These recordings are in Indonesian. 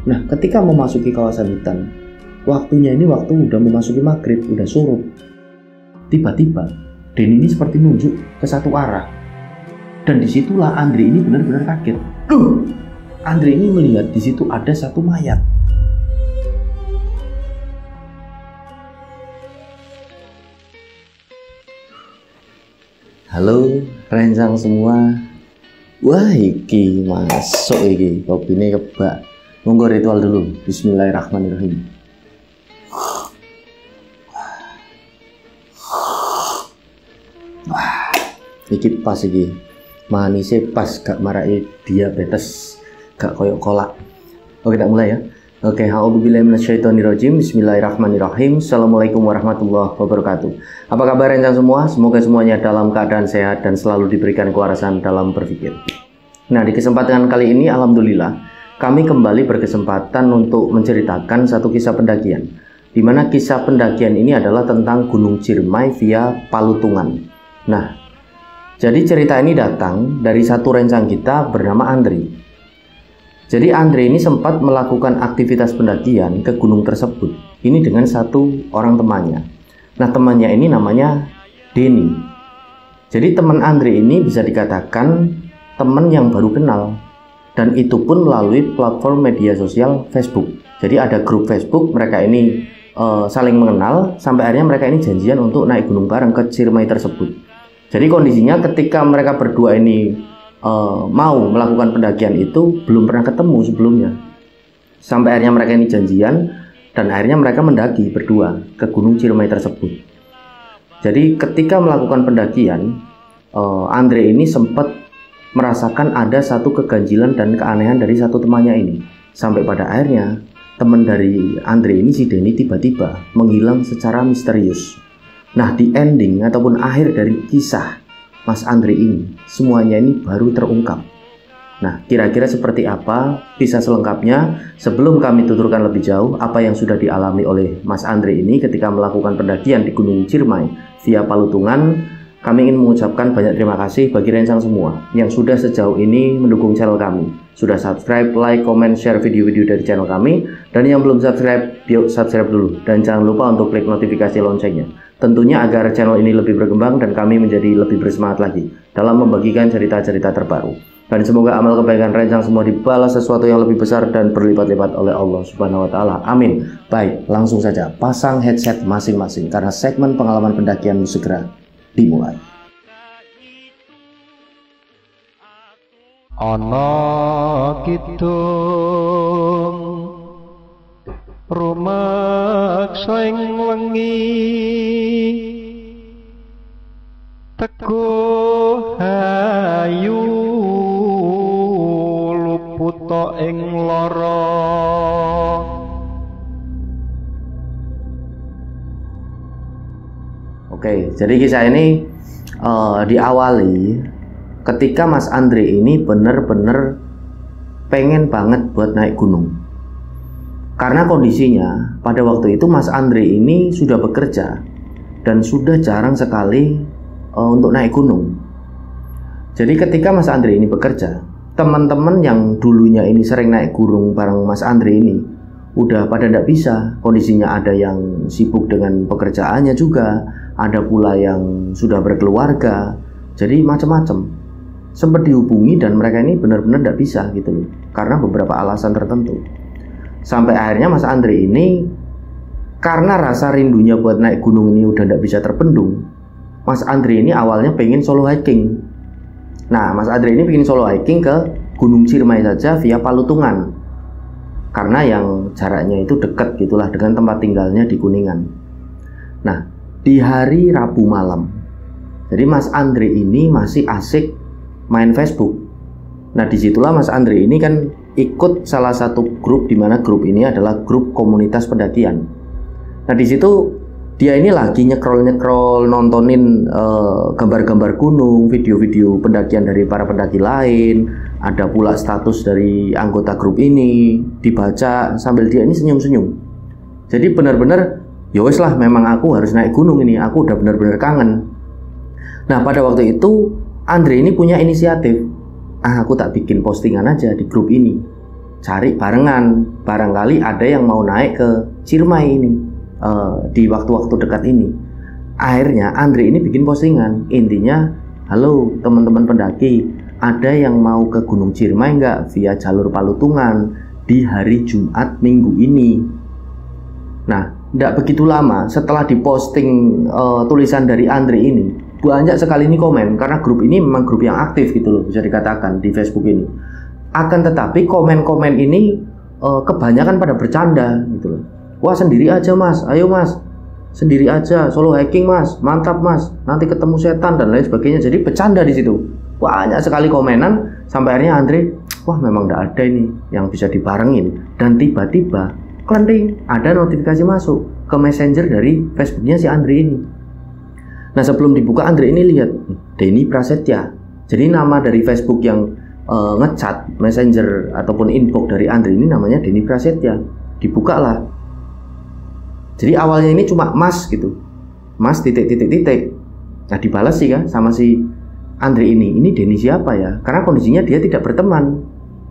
Nah, ketika memasuki kawasan hutan, waktunya ini waktu udah memasuki maghrib, udah surut. Tiba-tiba, Den ini seperti nunjuk ke satu arah. Dan disitulah Andre ini benar-benar kaget. Andre ini melihat di situ ada satu mayat. Halo, rencang semua. Wah, iki masuk iki. Kopine kebak. Monggo ritual dulu. Bismillahirrahmanirrahim. Wah, iki pas iki. Manisnya pas, gak marai diabetes, gak koyok kolak. Oke, tak mulai ya. Oke, a'udzubillahi minasyaitonirrajim. Bismillahirrahmanirrahim. Assalamualaikum warahmatullahi wabarakatuh. Apa kabar rencang semua? Semoga semuanya dalam keadaan sehat dan selalu diberikan kewarasan dalam berpikir. Nah, di kesempatan kali ini alhamdulillah kami kembali berkesempatan untuk menceritakan satu kisah pendakian, di mana kisah pendakian ini adalah tentang Gunung Ciremai via Palutungan. Nah, jadi cerita ini datang dari satu rencang kita bernama Andre. Jadi Andre ini sempat melakukan aktivitas pendakian ke gunung tersebut. Ini dengan satu orang temannya. Nah, temannya ini namanya Denny. Jadi teman Andre ini bisa dikatakan teman yang baru kenal. Dan itu pun melalui platform media sosial Facebook. Jadi ada grup Facebook, mereka ini saling mengenal. Sampai akhirnya mereka ini janjian untuk naik gunung bareng ke Ciremai tersebut. Jadi kondisinya ketika mereka berdua ini mau melakukan pendakian itu belum pernah ketemu sebelumnya. Sampai akhirnya mereka ini janjian dan akhirnya mereka mendaki berdua ke Gunung Ciremai tersebut. Jadi ketika melakukan pendakian, Andre ini sempat merasakan ada satu keganjilan dan keanehan dari satu temannya ini. Sampai pada akhirnya teman dari Andre ini, si Denny, tiba-tiba menghilang secara misterius. Nah, di ending ataupun akhir dari kisah Mas Andre ini, semuanya ini baru terungkap. Nah, kira-kira seperti apa kisah selengkapnya? Sebelum kami tuturkan lebih jauh apa yang sudah dialami oleh Mas Andre ini ketika melakukan pendakian di Gunung Ciremai via Palutungan, kami ingin mengucapkan banyak terima kasih bagi rencang semua yang sudah sejauh ini mendukung channel kami. Sudah subscribe, like, comment, share video-video dari channel kami. Dan yang belum subscribe, yuk subscribe dulu. Dan jangan lupa untuk klik notifikasi loncengnya. Tentunya agar channel ini lebih berkembang dan kami menjadi lebih bersemangat lagi dalam membagikan cerita-cerita terbaru. Dan semoga amal kebaikan rencang semua dibalas sesuatu yang lebih besar dan berlipat-lipat oleh Allah Subhanahu wa Ta'ala. Amin. Baik, langsung saja pasang headset masing-masing karena segmen pengalaman pendakian segera dimulai. Ana kidung rumaksa ing wengi teguh ayu luputa ing lara. Oke, jadi kisah ini diawali ketika Mas Andre ini bener-bener pengen banget buat naik gunung. Karena kondisinya pada waktu itu Mas Andre ini sudah bekerja dan sudah jarang sekali untuk naik gunung. Jadi ketika Mas Andre ini bekerja, teman-teman yang dulunya ini sering naik gunung bareng Mas Andre ini udah pada tidak bisa. Kondisinya ada yang sibuk dengan pekerjaannya juga, ada pula yang sudah berkeluarga. Jadi macam-macam. Sempat dihubungi dan mereka ini benar-benar tidak bisa gitu loh, karena beberapa alasan tertentu. Sampai akhirnya Mas Andre ini karena rasa rindunya buat naik gunung ini udah tidak bisa terbendung, Mas Andre ini awalnya pengen solo hiking. Nah, Mas Andre ini pengen solo hiking ke Gunung Ciremai saja via Palutungan, karena yang jaraknya itu dekat gitulah dengan tempat tinggalnya di Kuningan. Nah, di hari Rabu malam, jadi Mas Andre ini masih asik main Facebook. Nah, disitulah Mas Andre ini kan ikut salah satu grup, di mana grup ini adalah grup komunitas pendakian. Nah, di situ dia ini lagi nyekrol nontonin gambar-gambar gunung, video-video pendakian dari para pendaki lain. Ada pula status dari anggota grup ini dibaca sambil dia ini senyum-senyum. Jadi benar-benar ya wes lah, memang aku harus naik gunung ini, aku udah benar-benar kangen. Nah, pada waktu itu Andre ini punya inisiatif, aku tak bikin postingan aja di grup ini. cari barengan, barangkali ada yang mau naik ke Ciremai ini di waktu-waktu dekat ini. Akhirnya Andre ini bikin postingan, intinya, halo teman-teman pendaki, ada yang mau ke Gunung Ciremai nggak via jalur Palutungan di hari Jumat minggu ini. Nah, tidak begitu lama setelah diposting tulisan dari Andre ini, banyak sekali ini komen, karena grup ini memang grup yang aktif gitu loh, bisa dikatakan di Facebook ini. Akan tetapi komen-komen ini kebanyakan pada bercanda gitu loh. Wah, sendiri aja mas, ayo mas, sendiri aja, solo hiking mas, mantap mas, nanti ketemu setan dan lain sebagainya. Jadi bercanda di situ. Banyak sekali komenan sampai akhirnya Andre, wah memang tidak ada ini yang bisa dibarengin. Dan tiba-tiba klenting, ada notifikasi masuk ke messenger dari Facebooknya si Andre ini. Nah, sebelum dibuka, Andre ini lihat Denny Prasetya. Jadi nama dari Facebook yang ngechat messenger ataupun inbox dari Andre ini namanya Denny Prasetya. Dibuka lah. Jadi awalnya ini cuma mas gitu, mas titik. Nah, dibalas sih kan sama si Andre ini Denny siapa ya, karena kondisinya dia tidak berteman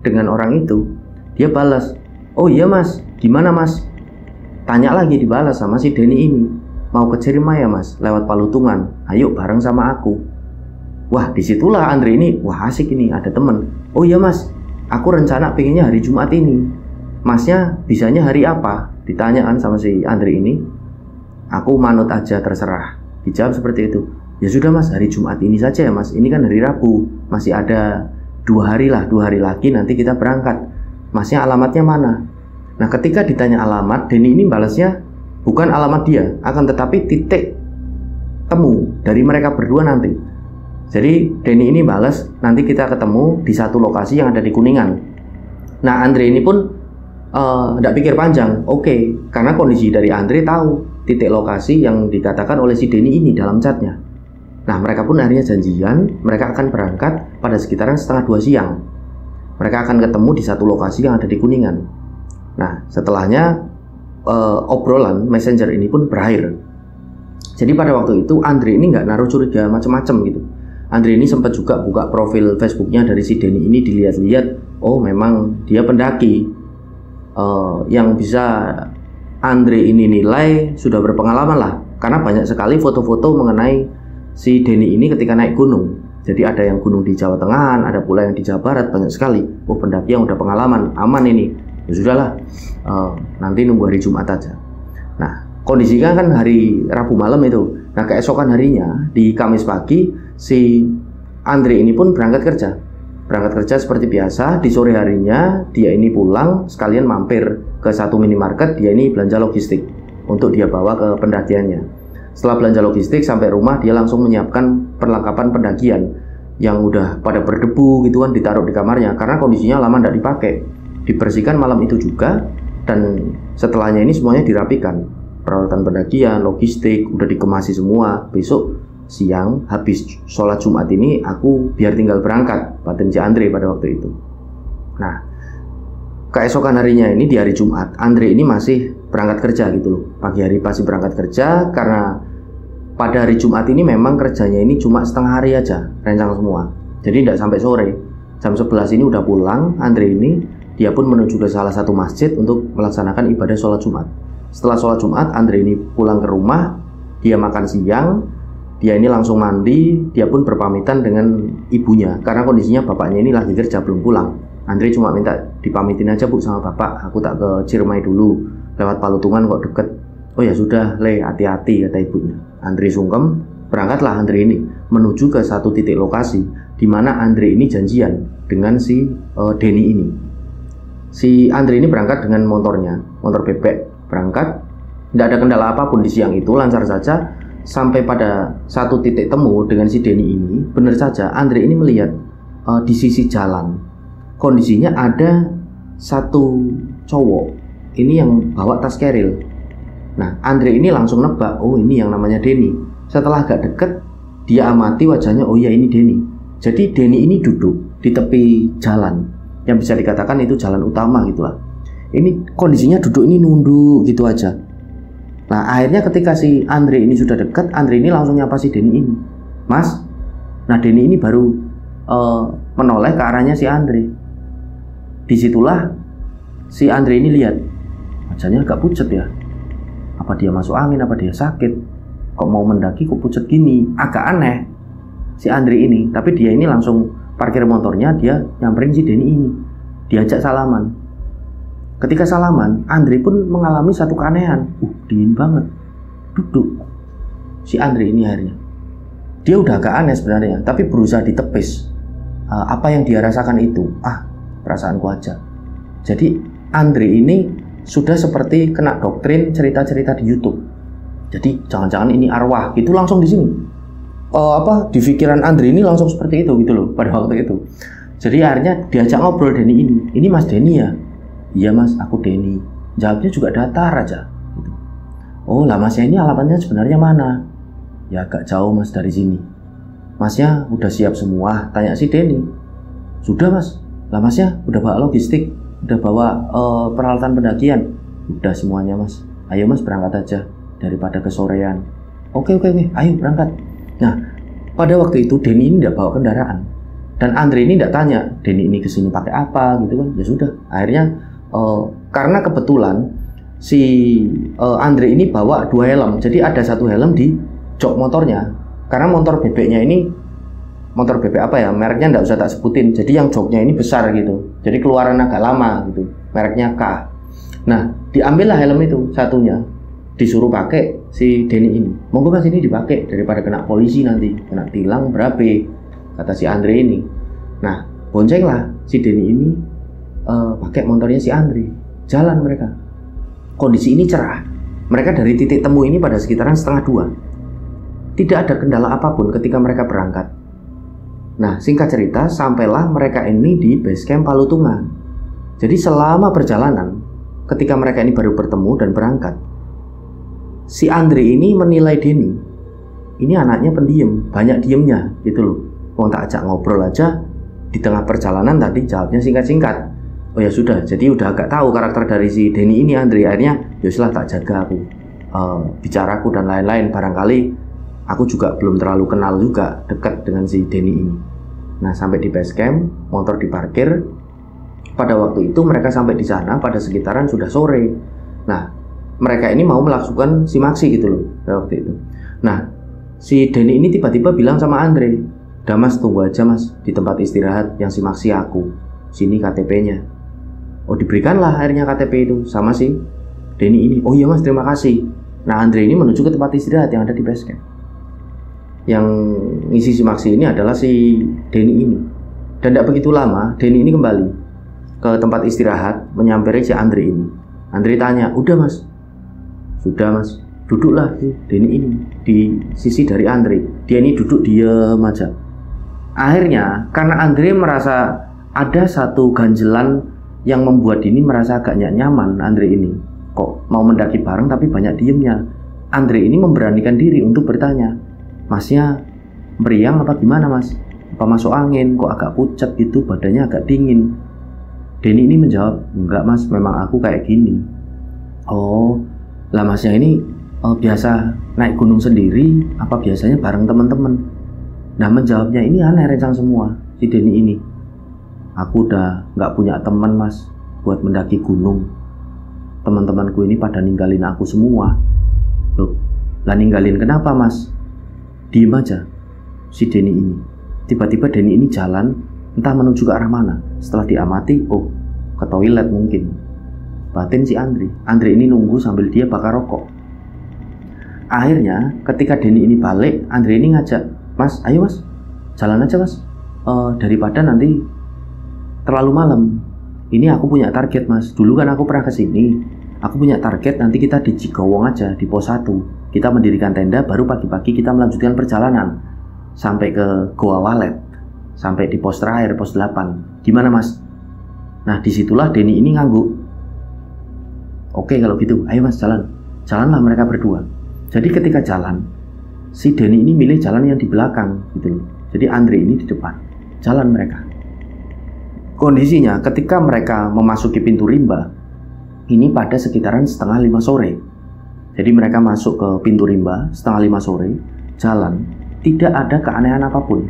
dengan orang itu. Dia balas, oh iya mas, gimana mas? Tanya lagi, dibalas sama si Denny ini, mau ke Ciremai ya mas, lewat Palutungan, ayo bareng sama aku. Wah, disitulah Andre ini, wah asik ini, ada temen. Oh iya mas, aku rencana pengennya hari Jumat ini. Masnya bisanya hari apa? Ditanyaan sama si Andre ini. Aku manut aja, terserah. Dijawab seperti itu. Ya sudah mas, hari Jumat ini saja ya mas. Ini kan hari Rabu, masih ada 2 hari lagi nanti kita berangkat. Masnya alamatnya mana? Nah, ketika ditanya alamat, Denny ini balasnya bukan alamat dia, akan tetapi titik temu dari mereka berdua nanti. Jadi Denny ini balas, nanti kita ketemu di satu lokasi yang ada di Kuningan. Nah, Andre ini pun tidak pikir panjang, oke, karena kondisi dari Andre tahu titik lokasi yang dikatakan oleh si Denny ini dalam chatnya. Nah, mereka pun akhirnya janjian, mereka akan berangkat pada sekitaran 1:30 siang. Mereka akan ketemu di satu lokasi yang ada di Kuningan. Nah, setelahnya obrolan messenger ini pun berakhir. Jadi pada waktu itu Andre ini nggak naruh curiga macam-macam gitu. Andre ini sempat juga buka profil Facebooknya dari si Denny ini, dilihat-lihat, oh memang dia pendaki. Yang bisa Andre ini nilai sudah berpengalaman lah, karena banyak sekali foto-foto mengenai si Denny ini ketika naik gunung. Jadi ada yang gunung di Jawa Tengah, ada pula yang di Jawa Barat, banyak sekali. Oh, pendaki yang udah pengalaman, aman ini. Ya sudahlah, nanti nunggu hari Jumat aja. Nah, kondisinya kan hari Rabu malam itu. Nah, keesokan harinya di Kamis pagi si Andre ini pun berangkat kerja. Berangkat kerja seperti biasa. Di sore harinya dia ini pulang sekalian mampir ke satu minimarket. Dia ini belanja logistik untuk dia bawa ke pendakiannya. Setelah belanja logistik sampai rumah, dia langsung menyiapkan perlengkapan pendakian yang udah pada berdebu gitu kan, ditaruh di kamarnya karena kondisinya lama tidak dipakai. Dibersihkan malam itu juga, dan setelahnya ini semuanya dirapikan. Peralatan pendakian, logistik udah dikemasi semua. Besok siang habis sholat Jumat ini aku biar tinggal berangkat, batin si Andre pada waktu itu. Nah, keesokan harinya ini di hari Jumat, Andre ini masih berangkat kerja gitu loh. Pagi hari pasti berangkat kerja, karena pada hari Jumat ini memang kerjanya ini cuma setengah hari aja, rencang semua. Jadi tidak sampai sore. Jam 11 ini udah pulang. Andre ini dia pun menuju ke salah satu masjid untuk melaksanakan ibadah sholat Jumat. Setelah sholat Jumat, Andre ini pulang ke rumah, dia makan siang. Dia ini langsung mandi, dia pun berpamitan dengan ibunya karena kondisinya bapaknya ini lagi kerja belum pulang. Andre cuma minta dipamitin aja bu sama bapak, aku tak ke Ciremai dulu, lewat Palutungan kok deket. Oh ya sudah le, hati-hati kata ibunya. Andre sungkem, berangkatlah Andre ini menuju ke satu titik lokasi di mana Andre ini janjian dengan si Denny ini. Si Andre ini berangkat dengan motornya, motor bebek berangkat, tidak ada kendala apapun di siang itu, lancar saja. Sampai pada satu titik temu dengan si Denny ini, benar saja Andre ini melihat di sisi jalan kondisinya ada satu cowok ini yang bawa tas keril. Nah, Andre ini langsung nebak, oh ini yang namanya Denny. Setelah agak deket, dia amati wajahnya, oh iya ini Denny. Jadi Denny ini duduk di tepi jalan yang bisa dikatakan itu jalan utama gitulah. Ini kondisinya duduk ini nunduk gitu aja. Nah, akhirnya ketika si Andre ini sudah dekat, Andre ini langsung nyapa si Denny ini, Mas. Nah, Denny ini baru menoleh ke arahnya si Andre. Disitulah si Andre ini lihat wajahnya agak pucat ya. Apa dia masuk angin, apa dia sakit? Kok mau mendaki kok pucat gini? Agak aneh si Andre ini. Tapi dia ini langsung parkir motornya, dia nyamperin si Denny ini. Diajak salaman. Ketika salaman, Andre pun mengalami satu keanehan. Dingin banget. Duduk. Si Andre ini akhirnya. Dia udah agak aneh sebenarnya, tapi berusaha ditepis. Apa yang dia rasakan itu? Perasaanku aja. Jadi Andre ini sudah seperti kena doktrin cerita-cerita di YouTube. Jadi jangan-jangan ini arwah gitu langsung di sini. Di pikiran Andre ini langsung seperti itu gitu loh pada waktu itu. Jadi akhirnya diajak ngobrol Denny ini. Ini Mas Denny ya? Iya Mas, aku Denny. Jawabnya juga datar aja. Gitu. Oh lah Masnya ini alamatnya sebenarnya mana? Ya agak jauh Mas dari sini. Masnya udah siap semua? Tanya si Denny. Sudah Mas. Lah Masnya udah bawa logistik? Udah bawa peralatan pendakian? Udah semuanya Mas. Ayo Mas berangkat aja daripada kesorean. Oke, ayo berangkat. Nah pada waktu itu Denny ini tidak bawa kendaraan. Dan Andre ini tidak tanya Denny ini kesini pakai apa gitu kan. Ya sudah. Akhirnya karena kebetulan si Andre ini bawa 2 helm. Jadi ada 1 helm di jok motornya. Karena motor bebeknya ini motor bebek apa ya, mereknya nggak usah tak sebutin. Jadi yang joknya ini besar gitu. Jadi keluaran agak lama gitu. Mereknya K. Nah diambillah helm itu satunya. Disuruh pakai si Denny ini. Monggo Mas ini dipakai daripada kena polisi nanti, kena tilang berapa, kata si Andre ini. Nah boncenglah si Denny ini pakai motornya si Andre. Jalan mereka. Kondisi ini cerah. Mereka dari titik temu ini pada sekitaran 1:30. Tidak ada kendala apapun ketika mereka berangkat. Nah singkat cerita, sampailah mereka ini di base camp Palutungan. Jadi selama perjalanan, ketika mereka ini baru bertemu dan berangkat, si Andre ini menilai Denny, ini anaknya pendiam, banyak diemnya gitu loh. Wong tak ajak ngobrol aja di tengah perjalanan tadi jawabnya singkat-singkat. Oh ya sudah, jadi udah agak tahu karakter dari si Denny ini Andre. Akhirnya yaudah tak jaga aku, bicaraku dan lain-lain. Barangkali aku juga belum terlalu kenal juga dekat dengan si Denny ini. Nah sampai di base camp, motor diparkir. Pada waktu itu mereka sampai di sana pada sekitaran sudah sore. Nah mereka ini mau melakukan simaksi gitu loh pada waktu itu. Nah si Denny ini tiba-tiba bilang sama Andre, "Udah Mas, tunggu aja Mas di tempat istirahat yang simaksi aku. Sini KTP-nya." Oh diberikanlah akhirnya KTP itu sama si Denny ini. Oh iya Mas, terima kasih. Nah Andre ini menuju ke tempat istirahat yang ada di base camp. Yang ngisi simaksi ini adalah si Denny ini. Dan tidak begitu lama Denny ini kembali ke tempat istirahat menyampaikan si Andre ini. Andre tanya, "Udah Mas?" "Sudah Mas." Duduklah si Denny ini di sisi dari Andre. Dia ini duduk diam aja. Akhirnya karena Andre merasa ada satu ganjelan yang membuat ini merasa agak nyaman. Andre ini kok mau mendaki bareng tapi banyak diemnya. Andre ini memberanikan diri untuk bertanya, "Masnya meriang apa gimana Mas? Apa masuk angin? Kok agak pucat gitu, badannya agak dingin?" Denny ini menjawab, "Enggak Mas, memang aku kayak gini." "Oh lah Masnya ini biasa naik gunung sendiri apa biasanya bareng teman-teman?" Nah menjawabnya ini aneh rencang semua si Denny ini. "Aku udah nggak punya teman Mas buat mendaki gunung. Teman-temanku ini pada ninggalin aku semua." "Loh, lah ninggalin kenapa Mas?" Diem aja si Denny ini. Tiba-tiba Denny ini jalan entah menuju ke arah mana. Setelah diamati, oh ke toilet mungkin. Batin si Andre. Andre ini nunggu sambil dia bakar rokok. Akhirnya ketika Denny ini balik, Andre ini ngajak, "Mas, ayo Mas, jalan aja Mas. Daripada nanti terlalu malam. Ini aku punya target Mas. Dulu kan aku pernah kesini. Aku punya target nanti kita di Cigowong aja di pos 1. Kita mendirikan tenda, baru pagi-pagi kita melanjutkan perjalanan sampai ke Goa Walet, sampai di pos terakhir, pos 8. Gimana Mas?" Nah disitulah Denny ini ngangguk. "Oke kalau gitu, ayo Mas jalan." Jalanlah mereka berdua. Jadi ketika jalan, si Denny ini milih jalan yang di belakang gitu loh. Jadi Andre ini di depan. Jalan mereka. Kondisinya ketika mereka memasuki pintu rimba, ini pada sekitaran 4:30 sore. Jadi mereka masuk ke pintu rimba 4:30 sore, jalan, tidak ada keanehan apapun.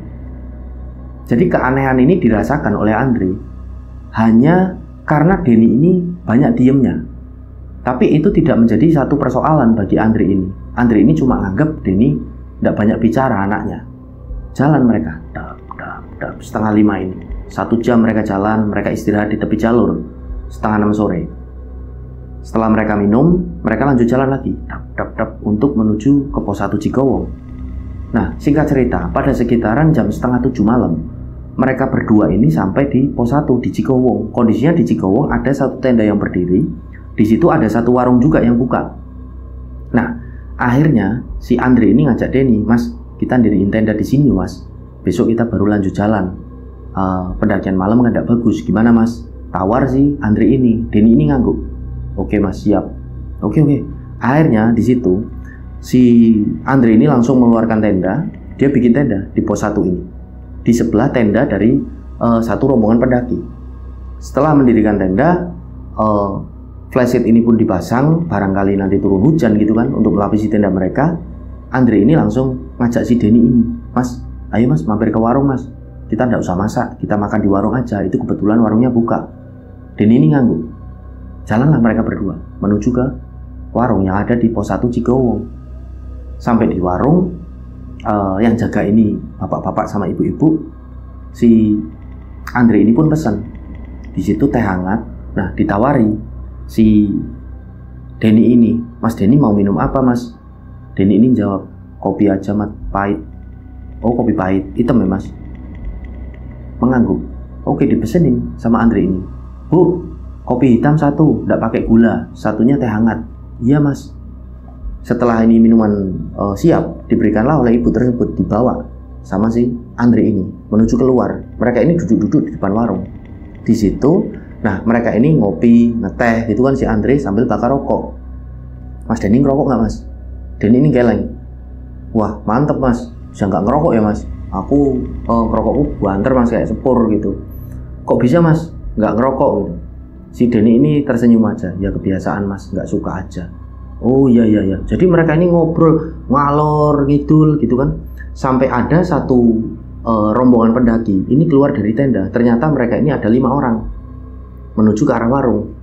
Jadi keanehan ini dirasakan oleh Andre hanya karena Denny ini banyak diemnya. Tapi itu tidak menjadi satu persoalan bagi Andri ini. Andri ini cuma nganggap Denny tidak banyak bicara anaknya. Jalan mereka, setengah 5 ini. 1 jam mereka jalan, mereka istirahat di tepi jalur, setengah 6 sore. Setelah mereka minum, mereka lanjut jalan lagi, untuk menuju ke pos 1 Cikowong. Nah, singkat cerita, pada sekitaran jam setengah 7 malam, mereka berdua ini sampai di pos 1 di Cikowong. Kondisinya di Cikowong ada satu tenda yang berdiri, di situ ada satu warung juga yang buka. Nah, akhirnya si Andri ini ngajak Denny, "Mas, kita diriin tenda di sini, Mas. Besok kita baru lanjut jalan. Pendakian malam kan tidak bagus. Gimana, Mas?" Tawar si Andri ini. Denny ini ngangguk. "Oke, Mas, siap." Oke. Akhirnya di situ si Andri ini langsung mengeluarkan tenda. Dia bikin tenda di pos 1 ini, di sebelah tenda dari satu rombongan pendaki. Setelah mendirikan tenda, flashlight ini pun dipasang, barangkali nanti turun hujan gitu kan, untuk melapisi tenda mereka. Andri ini langsung ngajak si Denny ini, "Mas, ayo Mas, mampir ke warung Mas. Kita tidak usah masak, kita makan di warung aja. Itu kebetulan warungnya buka." Denny ini ngangguk. Jalanlah mereka berdua menuju ke warung yang ada di pos 1 Cikowong. Sampai di warung, yang jaga ini bapak-bapak sama ibu-ibu. Si Andri ini pun pesan di situ teh hangat. Nah, ditawari si Denny ini, "Mas, Denny mau minum apa, Mas?" Denny ini jawab, "Kopi aja, Mat, pahit." "Oh, kopi pahit, hitam ya, Mas?" Mengangguk. Oke, dipesenin sama Andri ini, "Bu, kopi hitam 1, tidak pakai gula, satunya teh hangat." "Iya, Mas." Setelah ini minuman siap, diberikanlah oleh ibu tersebut, dibawa sama si Andri ini menuju keluar. Mereka ini duduk-duduk di depan warung. Di situ, nah mereka ini ngopi, ngeteh gitu kan, si Andri sambil bakar rokok. "Mas Denny ngerokok nggak, Mas?" Denny ini geleng. "Wah, mantep, Mas, bisa nggak ngerokok ya, Mas? Aku ngerokokku banter, Mas, kayak sepur gitu." "Kok bisa, Mas, nggak ngerokok?" gitu. Si Denny ini tersenyum aja. "Ya kebiasaan, Mas, nggak suka aja." "Oh iya. Jadi mereka ini ngobrol ngalor ngidul gitu kan, sampai ada satu rombongan pendaki ini keluar dari tenda. Ternyata mereka ini ada 5 orang menuju ke arah warung.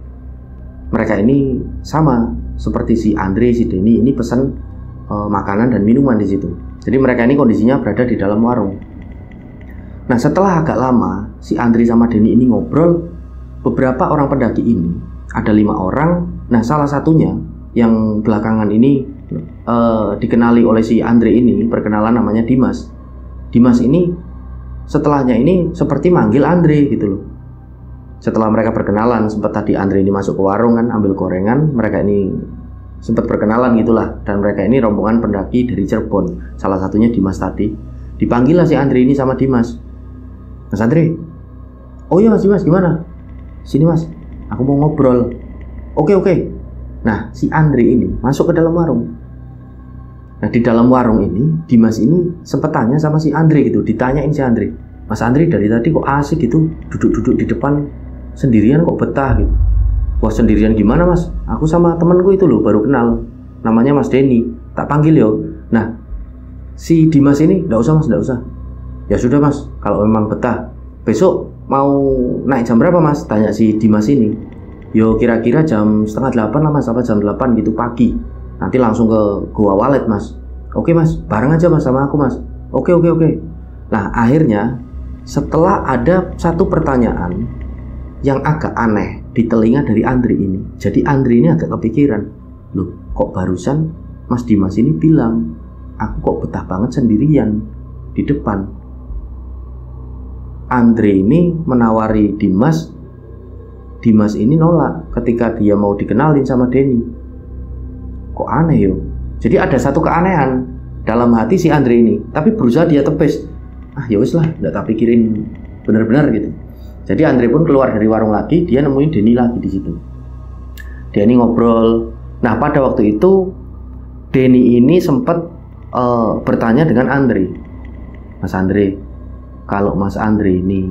Mereka ini sama seperti si Andri, si Denny ini pesan makanan dan minuman di situ. Jadi mereka ini kondisinya berada di dalam warung. Nah, setelah agak lama si Andri sama Denny ini ngobrol, beberapa orang pendaki ini, ada 5 orang. Nah, salah satunya yang belakangan ini dikenali oleh si Andri ini, perkenalan namanya Dimas. Dimas ini setelahnya ini seperti manggil Andri gitu loh. Setelah mereka perkenalan, sempat tadi Andri ini masuk ke warung kan, ambil gorengan, mereka ini sempat perkenalan gitulah. Dan mereka ini rombongan pendaki dari Cirebon, salah satunya Dimas tadi. Dipanggil lah si Andri ini sama Dimas. "Mas Andri." "Oh iya, Mas Dimas, gimana?" "Sini, Mas, aku mau ngobrol." Oke. Nah, si Andri ini masuk ke dalam warung. Nah, di dalam warung ini, Dimas ini sempat tanya sama si Andri gitu, ditanyain si Andri, "Mas Andri, dari tadi kok asik gitu, duduk-duduk di depan sendirian, kok betah gitu?" "Wah, sendirian gimana, Mas? Aku sama temanku itu loh, baru kenal, namanya Mas Denny, tak panggil yo." Nah, si Dimas ini, "Nggak usah, Mas, nggak usah." "Ya sudah, Mas, kalau memang betah, besok mau naik jam berapa, Mas?" tanya si Dimas ini. "Yo kira-kira jam setengah 8 lah, Mas, apa jam 8 gitu pagi. Nanti langsung ke Gua Walet, Mas." "Oke, Mas, bareng aja, Mas, sama aku, Mas." Oke. Nah, akhirnya setelah ada satu pertanyaan yang agak aneh di telinga dari Andri ini, jadi Andri ini agak kepikiran, "Loh, kok barusan Mas Dimas ini bilang aku kok betah banget sendirian di depan." Andri ini menawari Dimas. Dimas ini nolak ketika dia mau dikenalin sama Denny. Kok aneh yo. Jadi ada satu keanehan dalam hati si Andri ini, tapi berusaha dia tepis. Ya wis lah, nggak tak pikirin benar-benar gitu. Jadi Andri pun keluar dari warung lagi, dia nemuin Denny lagi di situ. Denny ngobrol. Nah, pada waktu itu Denny ini sempat bertanya dengan Andri, "Mas Andri, kalau Mas Andri ini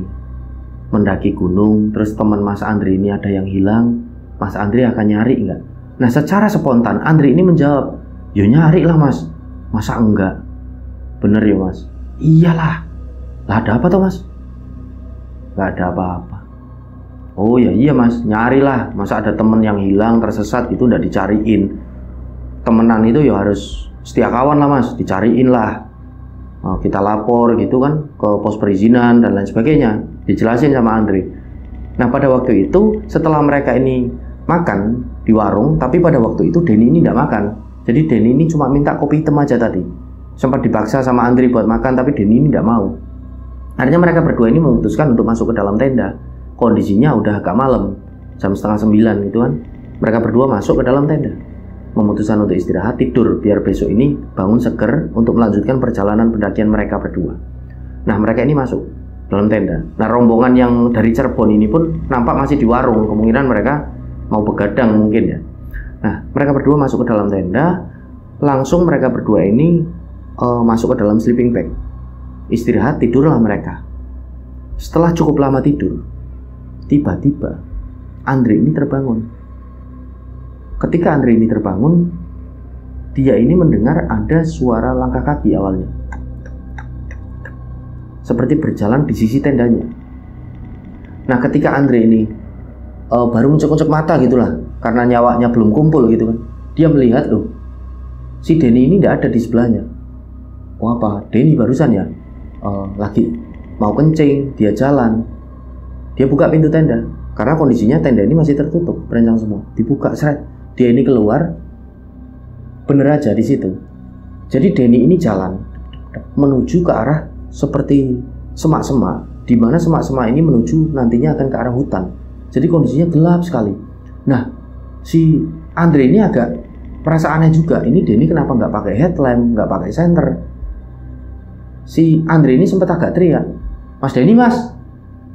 mendaki gunung, terus teman Mas Andri ini ada yang hilang, Mas Andri akan nyari nggak?" Nah, secara spontan Andri ini menjawab, "Yo nyari lah, Mas. Masa enggak?" "Bener ya, Mas?" "Iyalah." "Lah ada apa toh, Mas?" "Nggak ada apa-apa." Oh ya iya mas, nyarilah. Masa ada temen yang hilang, tersesat gitu nggak dicariin. Temenan itu ya harus setia kawan lah mas, dicariin lah. Kita lapor gitu kan ke pos perizinan dan lain sebagainya. Dijelasin sama Andre. Nah pada waktu itu setelah mereka ini makan di warung, tapi pada waktu itu Denny ini tidak makan. Jadi Denny ini cuma minta kopi hitam aja tadi. Sempat dipaksa sama Andre buat makan, tapi Denny ini tidak mau. Akhirnya mereka berdua ini memutuskan untuk masuk ke dalam tenda. Kondisinya udah agak malam, jam 8:30 gitu kan. Mereka berdua masuk ke dalam tenda, memutuskan untuk istirahat, tidur biar besok ini bangun seger untuk melanjutkan perjalanan pendakian mereka berdua. Nah mereka ini masuk dalam tenda. Nah rombongan yang dari Cirebon ini pun nampak masih di warung, kemungkinan mereka mau begadang mungkin ya. Nah mereka berdua masuk ke dalam tenda. Langsung mereka berdua ini masuk ke dalam sleeping bag. Istirahat, tidurlah mereka. Setelah cukup lama tidur, tiba-tiba Andre ini terbangun. Ketika Andre ini terbangun, dia ini mendengar ada suara langkah kaki awalnya, seperti berjalan di sisi tendanya. Nah ketika Andre ini baru mencek-cek mata gitulah, karena nyawanya belum kumpul gitu kan, dia melihat loh, si Denny ini tidak ada di sebelahnya. Oh apa, Denny barusan ya lagi mau kencing, dia jalan. Dia buka pintu tenda, karena kondisinya tenda ini masih tertutup, berencang semua. Dibuka, seret. Dia ini keluar, bener aja di situ. Jadi Denny ini jalan menuju ke arah seperti semak-semak, di mana semak-semak ini menuju nantinya akan ke arah hutan. Jadi kondisinya gelap sekali. Nah, si Andre ini agak merasa aneh juga. Ini Denny kenapa nggak pakai headlamp, nggak pakai senter? Si Andre ini sempat agak teriak, Mas Denny mas,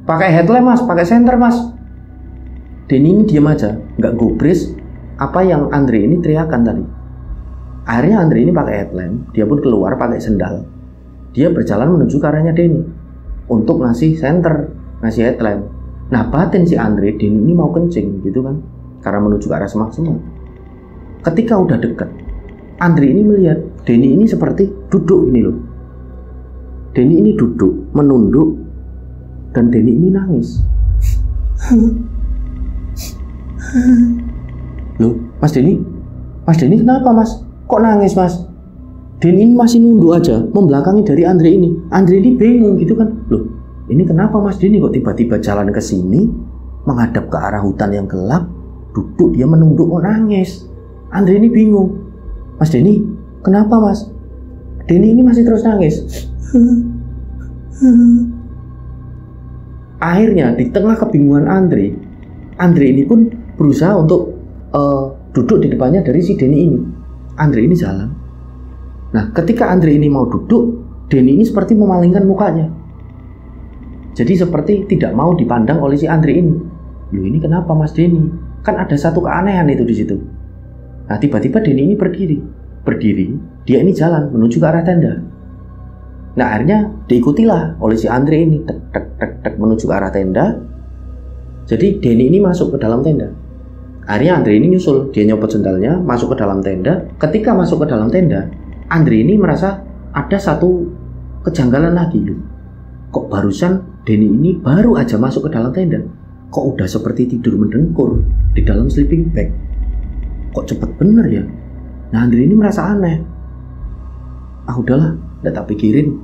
pakai headlamp mas, pakai senter mas. Denny ini diam aja, nggak gubris apa yang Andre ini teriakan tadi. Akhirnya Andre ini pakai headlamp, dia pun keluar pakai sendal. Dia berjalan menuju ke arahnya Denny untuk ngasih senter, ngasih headlamp. Nah batin si Andre, Denny ini mau kencing gitu kan, karena menuju ke arah semak-semak. Ketika udah deket, Andre ini melihat Denny ini seperti duduk ini loh. Denny ini duduk, menunduk, dan Denny ini nangis. Loh, Mas Denny kenapa mas? Kok nangis mas? Denny ini masih nunduk aja, membelakangi dari Andre ini. Andre ini bingung gitu kan. Loh, ini kenapa mas Denny kok tiba-tiba jalan ke sini, menghadap ke arah hutan yang gelap, duduk dia menunduk kok nangis. Andre ini bingung. Mas Denny, kenapa mas? Denny ini masih terus nangis. Akhirnya di tengah kebingungan Andre ini pun berusaha untuk duduk di depannya dari si Denny ini. Andre ini jalan. Nah ketika Andre ini mau duduk, Denny ini seperti memalingkan mukanya. Jadi seperti tidak mau dipandang oleh si Andre ini. Loh ini kenapa mas Denny? Kan ada satu keanehan itu di situ. Nah tiba-tiba Denny ini berdiri, dia ini jalan menuju ke arah tenda. Nah akhirnya diikutilah oleh si Andre ini, tek menuju ke arah tenda. Jadi Denny ini masuk ke dalam tenda. Akhirnya Andre ini nyusul, dia nyopot sendalnya, masuk ke dalam tenda. Ketika masuk ke dalam tenda, Andre ini merasa ada satu kejanggalan lagi loh. Kok barusan Denny ini baru aja masuk ke dalam tenda, kok udah seperti tidur mendengkur di dalam sleeping bag. Kok cepet bener ya? Nah Andre ini merasa aneh. Udahlah, udah tak pikirin.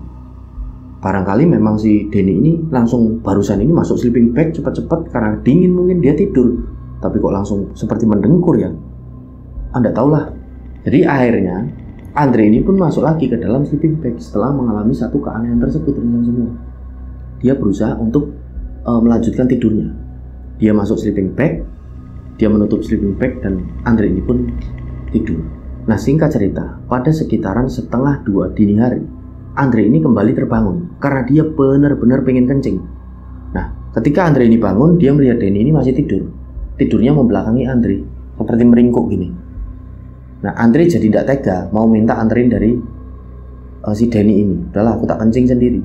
Barangkali memang si Denny ini langsung barusan ini masuk sleeping bag cepat-cepat karena dingin mungkin dia tidur. Tapi kok langsung seperti mendengkur ya? Anda tahulah. Jadi akhirnya Andre ini pun masuk lagi ke dalam sleeping bag setelah mengalami satu keanehan tersebut rencang semua. Dia berusaha untuk melanjutkan tidurnya. Dia masuk sleeping bag, dia menutup sleeping bag dan Andre ini pun tidur. Nah singkat cerita, pada sekitaran 1:30 dini hari, Andre ini kembali terbangun karena dia benar-benar pengen kencing. Nah, ketika Andre ini bangun, dia melihat Denny ini masih tidur. Tidurnya membelakangi Andre, seperti meringkuk gini. Nah, Andre jadi tidak tega, mau minta anterin dari si Denny ini. Udahlah, aku tak kencing sendiri.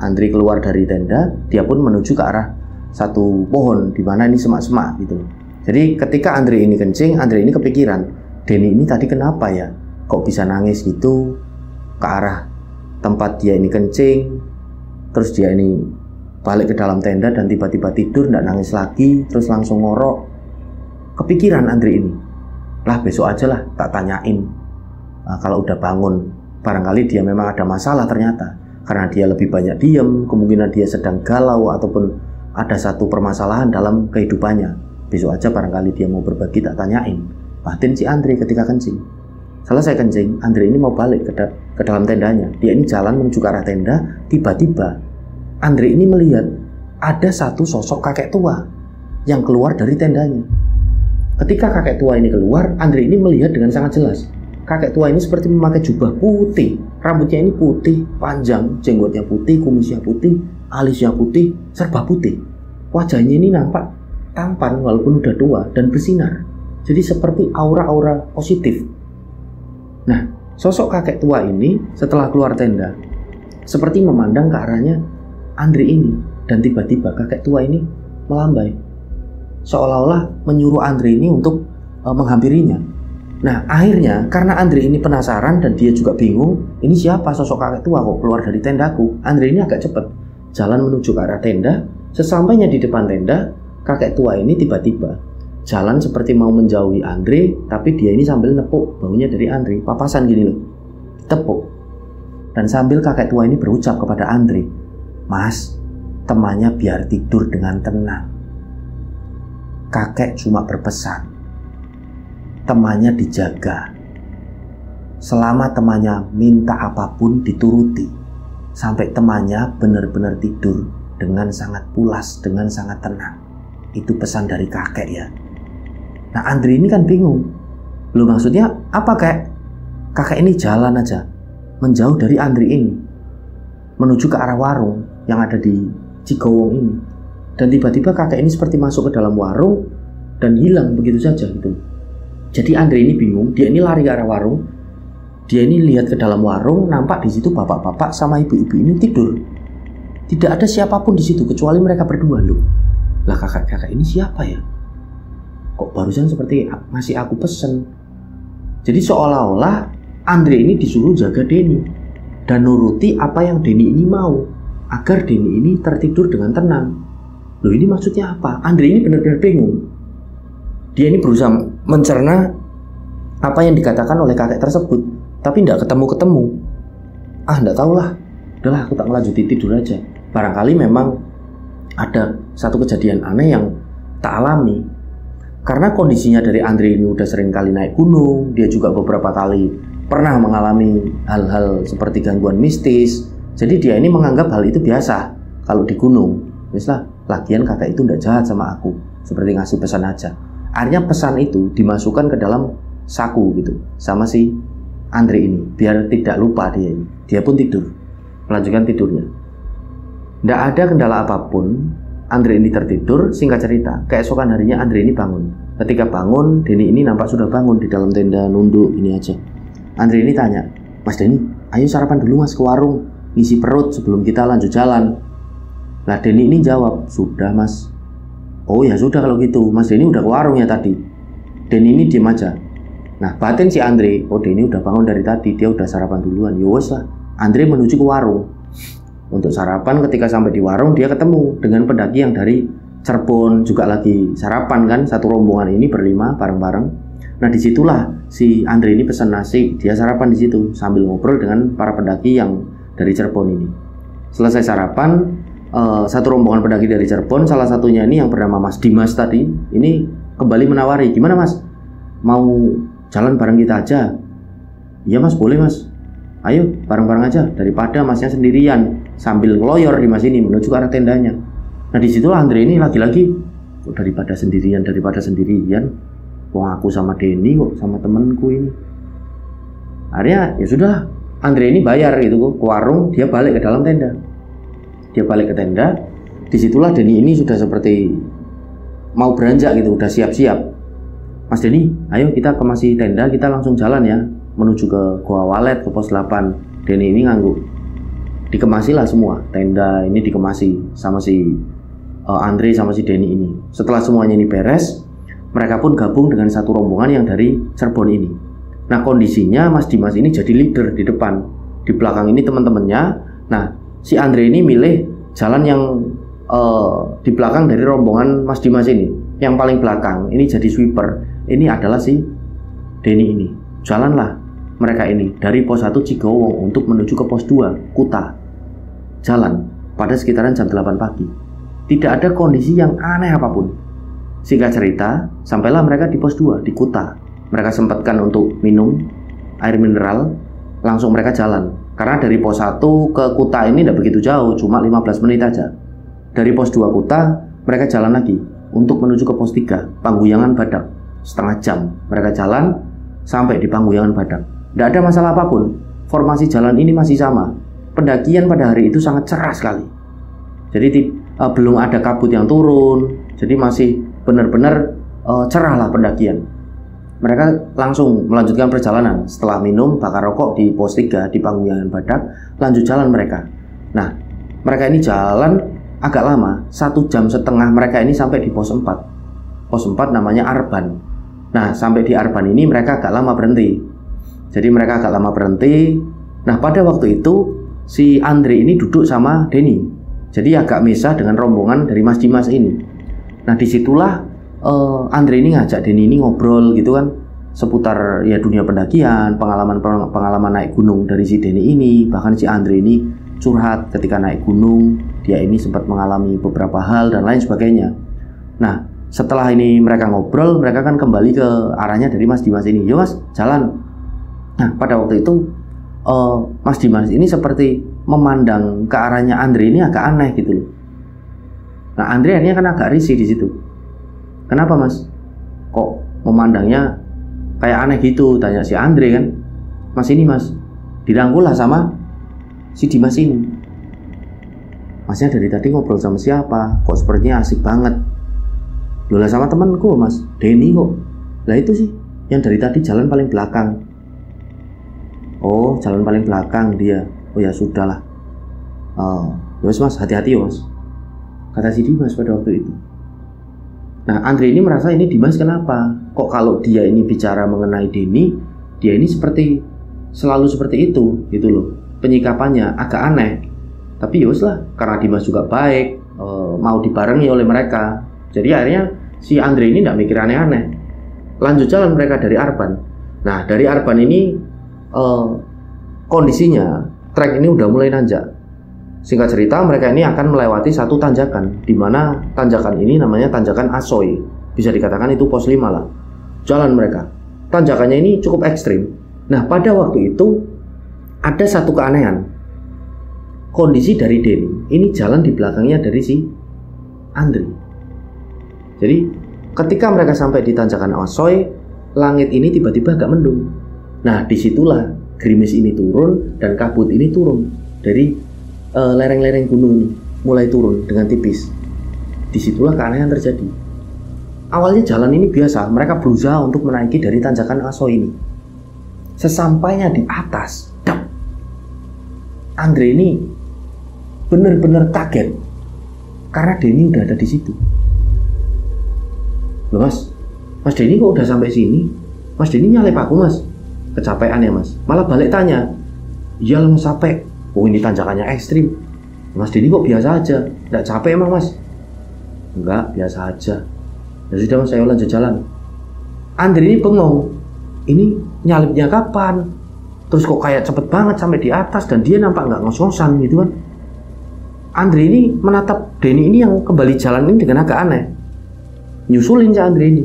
Andre keluar dari tenda, dia pun menuju ke arah satu pohon di mana ini semak-semak gitu. Jadi ketika Andre ini kencing, Andre ini kepikiran, Denny ini tadi kenapa ya? Kok bisa nangis gitu ke arah tempat dia ini kencing, terus dia ini balik ke dalam tenda dan tiba-tiba tidur, nggak nangis lagi, terus langsung ngorok. Kepikiran Andri ini, lah besok aja lah tak tanyain. Nah, kalau udah bangun, barangkali dia memang ada masalah ternyata. Karena dia lebih banyak diam, kemungkinan dia sedang galau ataupun ada satu permasalahan dalam kehidupannya. Besok aja barangkali dia mau berbagi, tak tanyain. Batin si Andri ketika kencing. Selesai kencing, Andri ini mau balik ke dalam tendanya. Dia ini jalan menuju ke arah tenda, tiba-tiba Andri ini melihat ada satu sosok kakek tua yang keluar dari tendanya. Ketika kakek tua ini keluar, Andri ini melihat dengan sangat jelas. Kakek tua ini seperti memakai jubah putih, rambutnya ini putih, panjang, jenggotnya putih, kumisnya putih, alisnya putih, serba putih. Wajahnya ini nampak tampan walaupun udah tua dan bersinar. Jadi seperti aura-aura positif. Nah, sosok kakek tua ini setelah keluar tenda seperti memandang ke arahnya Andri ini, dan tiba-tiba kakek tua ini melambai, seolah-olah menyuruh Andri ini untuk menghampirinya. Nah, akhirnya karena Andri ini penasaran dan dia juga bingung, ini siapa sosok kakek tua kok keluar dari tendaku. Andri ini agak cepat jalan menuju ke arah tenda. Sesampainya di depan tenda, kakek tua ini tiba-tiba jalan seperti mau menjauhi Andri, tapi dia ini sambil nepuk baunya dari Andri, papasan gini loh, tepuk. Dan sambil kakek tua ini berucap kepada Andri, "Mas, temannya biar tidur dengan tenang. Kakek cuma berpesan, temannya dijaga. Selama temannya minta apapun dituruti, sampai temannya benar-benar tidur dengan sangat pulas, dengan sangat tenang. Itu pesan dari kakek ya." Nah, Andri ini kan bingung. Loh, maksudnya apa kek? Kakek ini jalan aja, menjauh dari Andri ini, menuju ke arah warung yang ada di Cigowong ini. Dan tiba-tiba kakek ini seperti masuk ke dalam warung dan hilang begitu saja gitu. Jadi Andri ini bingung, dia ini lari ke arah warung. Dia ini lihat ke dalam warung, nampak di situ bapak-bapak sama ibu-ibu ini tidur. Tidak ada siapapun di situ kecuali mereka berdua loh. Lah, kakak-kakak ini siapa ya? Kok barusan seperti ngasih aku pesen. Jadi seolah-olah Andri ini disuruh jaga Denny dan nuruti apa yang Denny ini mau, agar Denny ini tertidur dengan tenang. Loh, ini maksudnya apa? Andri ini benar-benar bingung. Dia ini berusaha mencerna apa yang dikatakan oleh kakek tersebut, tapi tidak ketemu-ketemu. Tidak tahulah. Udahlah, aku tak melanjuti tidur aja. Barangkali memang ada satu kejadian aneh yang tak alami. Karena kondisinya dari Andri ini udah sering kali naik gunung, dia juga beberapa kali pernah mengalami hal-hal seperti gangguan mistis. Jadi dia ini menganggap hal itu biasa kalau di gunung. Mislah, lagian kakak itu tidak jahat sama aku, seperti ngasih pesan aja. Akhirnya pesan itu dimasukkan ke dalam saku gitu sama si Andri ini, biar tidak lupa dia ini. Dia pun tidur, melanjutkan tidurnya. Tidak ada kendala apapun. Andri ini tertidur. Singkat cerita, keesokan harinya Andri ini bangun. Ketika bangun, Denny ini nampak sudah bangun di dalam tenda nunduk ini aja. Andri ini tanya, "Mas Denny, ayo sarapan dulu mas ke warung, ngisi perut sebelum kita lanjut jalan." Nah, Denny ini jawab, "Sudah mas." "Oh ya sudah kalau gitu, Mas Denny udah ke warung ya tadi." Denny ini diem aja. Nah, batin si Andri, oh Denny udah bangun dari tadi, dia udah sarapan duluan. Yowes lah, Andri menuju ke warung. Untuk sarapan, ketika sampai di warung dia ketemu dengan pendaki yang dari Cirebon juga lagi sarapan kan, satu rombongan ini berlima bareng-bareng. Nah, disitulah si Andri ini pesan nasi, dia sarapan di situ sambil ngobrol dengan para pendaki yang dari Cirebon ini. Selesai sarapan, satu rombongan pendaki dari Cirebon, salah satunya ini yang bernama Mas Dimas tadi, ini kembali menawari, "Gimana mas? Mau jalan bareng kita aja?" "Iya mas, boleh mas. Ayo bareng-bareng aja, daripada masnya sendirian." Sambil ngeloyor di mas ini menuju ke arah tendanya. Nah, disitulah Andri ini lagi-lagi, daripada sendirian, wong aku sama Denny kok, sama temenku ini. Akhirnya ya sudah, Andri ini bayar gitu ke warung, dia balik ke dalam tenda. Dia balik ke tenda, disitulah Denny ini sudah seperti mau beranjak gitu, udah siap-siap. "Mas Denny, ayo kita ke masih tenda, kita langsung jalan ya, menuju ke Goa Walet, ke pos 8. Denny ini ngangguk. Dikemasilah semua, tenda ini dikemasi sama si Andri sama si Denny ini. Setelah semuanya ini beres, mereka pun gabung dengan satu rombongan yang dari Cirebon ini. Nah, kondisinya Mas Dimas ini jadi leader di depan, di belakang ini teman-temannya. Nah, si Andri ini milih jalan yang di belakang dari rombongan Mas Dimas ini, yang paling belakang ini jadi sweeper. Ini adalah si Denny ini. Jalanlah mereka ini dari pos 1 Cigowong untuk menuju ke pos 2 Kuta. Jalan pada sekitaran jam 8 pagi. Tidak ada kondisi yang aneh apapun. Singkat cerita, sampailah mereka di pos 2 di Kuta. Mereka sempatkan untuk minum air mineral, langsung mereka jalan. Karena dari pos 1 ke Kuta ini tidak begitu jauh, cuma 15 menit aja. Dari pos 2 Kuta, mereka jalan lagi untuk menuju ke pos 3 Pangguyangan Badak. Setengah jam mereka jalan sampai di Pangguyangan Badak. Tidak ada masalah apapun. Formasi jalan ini masih sama. Pendakian pada hari itu sangat cerah sekali. Jadi belum ada kabut yang turun. Jadi masih benar-benar cerah lah pendakian. Mereka langsung melanjutkan perjalanan. Setelah minum, bakar rokok di pos 3 di Pangguyangan Badak, lanjut jalan mereka. Nah, mereka ini jalan agak lama, 1,5 jam mereka ini sampai di pos 4. Pos 4 namanya Arban. Nah, sampai di Arban ini mereka agak lama berhenti. Jadi mereka agak lama berhenti. Nah, pada waktu itu si Andre ini duduk sama Denny. Jadi agak misah dengan rombongan dari Mas Dimas ini. Nah, disitulah Andre ini ngajak Denny ini ngobrol gitu kan, seputar ya dunia pendakian, pengalaman naik gunung dari si Denny ini. Bahkan si Andre ini curhat ketika naik gunung, dia ini sempat mengalami beberapa hal dan lain sebagainya. Nah, setelah ini mereka ngobrol, mereka kan kembali ke arahnya dari Mas Dimas ini. Yo Mas, jalan. Nah, pada waktu itu Mas Dimas ini seperti memandang ke arahnya Andre ini agak aneh gitu loh. Nah, Andre ini kan agak risih di situ. Kenapa Mas? Kok memandangnya kayak aneh gitu? Tanya si Andre kan. Mas ini Mas, dirangkul lah sama si Dimas ini. Masnya dari tadi ngobrol sama siapa? Kok sepertinya asik banget. Loh lah sama temanku Mas, Denny kok. Lah itu sih, yang dari tadi jalan paling belakang. Oh, jalan paling belakang dia. Oh ya sudahlah. Yos Mas, hati-hati Mas, kata si Dimas pada waktu itu. Nah, Andre ini merasa ini Dimas kenapa? Kok kalau dia ini bicara mengenai Denny, dia ini seperti selalu seperti itu gitu loh. Penyikapannya agak aneh. Tapi yos lah, karena Dimas juga baik, mau dibarengi oleh mereka. Jadi akhirnya si Andre ini tidak mikir aneh-aneh. Lanjut jalan mereka dari Arban. Nah, dari Arban ini kondisinya trek ini udah mulai nanjak. Singkat cerita, mereka ini akan melewati satu tanjakan, di mana tanjakan ini namanya tanjakan Asoy. Bisa dikatakan itu pos 5 lah. Jalan mereka. Tanjakannya ini cukup ekstrim. Nah, pada waktu itu ada satu keanehan. Kondisi dari Denny ini jalan di belakangnya dari si Andre. Jadi ketika mereka sampai di tanjakan Asoy, langit ini tiba-tiba agak mendung. Nah, disitulah gerimis ini turun dan kabut ini turun dari lereng-lereng gunung ini mulai turun dengan tipis. Disitulah keanehan terjadi. Awalnya jalan ini biasa, mereka berusaha untuk menaiki dari tanjakan Asoy ini. Sesampainya di atas, Andre ini benar-benar kaget karena Denny udah ada di situ. Loh Mas Denny kok udah sampai sini? Mas Denny nyalip aku Mas. Kecapean ya Mas. Malah balik tanya, iya lah Mas capek. Oh ini tanjakannya ekstrim. Mas Denny kok biasa aja? Nggak capek emang Mas? Enggak, biasa aja. Ya sudah Mas, saya lanjut jalan. Andre ini bengong. Ini nyalipnya kapan? Terus kok kayak cepet banget sampai di atas dan dia nampak nggak ngos-ngosan gitu kan? Andre ini menatap Denny ini yang kembali jalan ini dengan agak aneh. Nyusulin si Andre ini.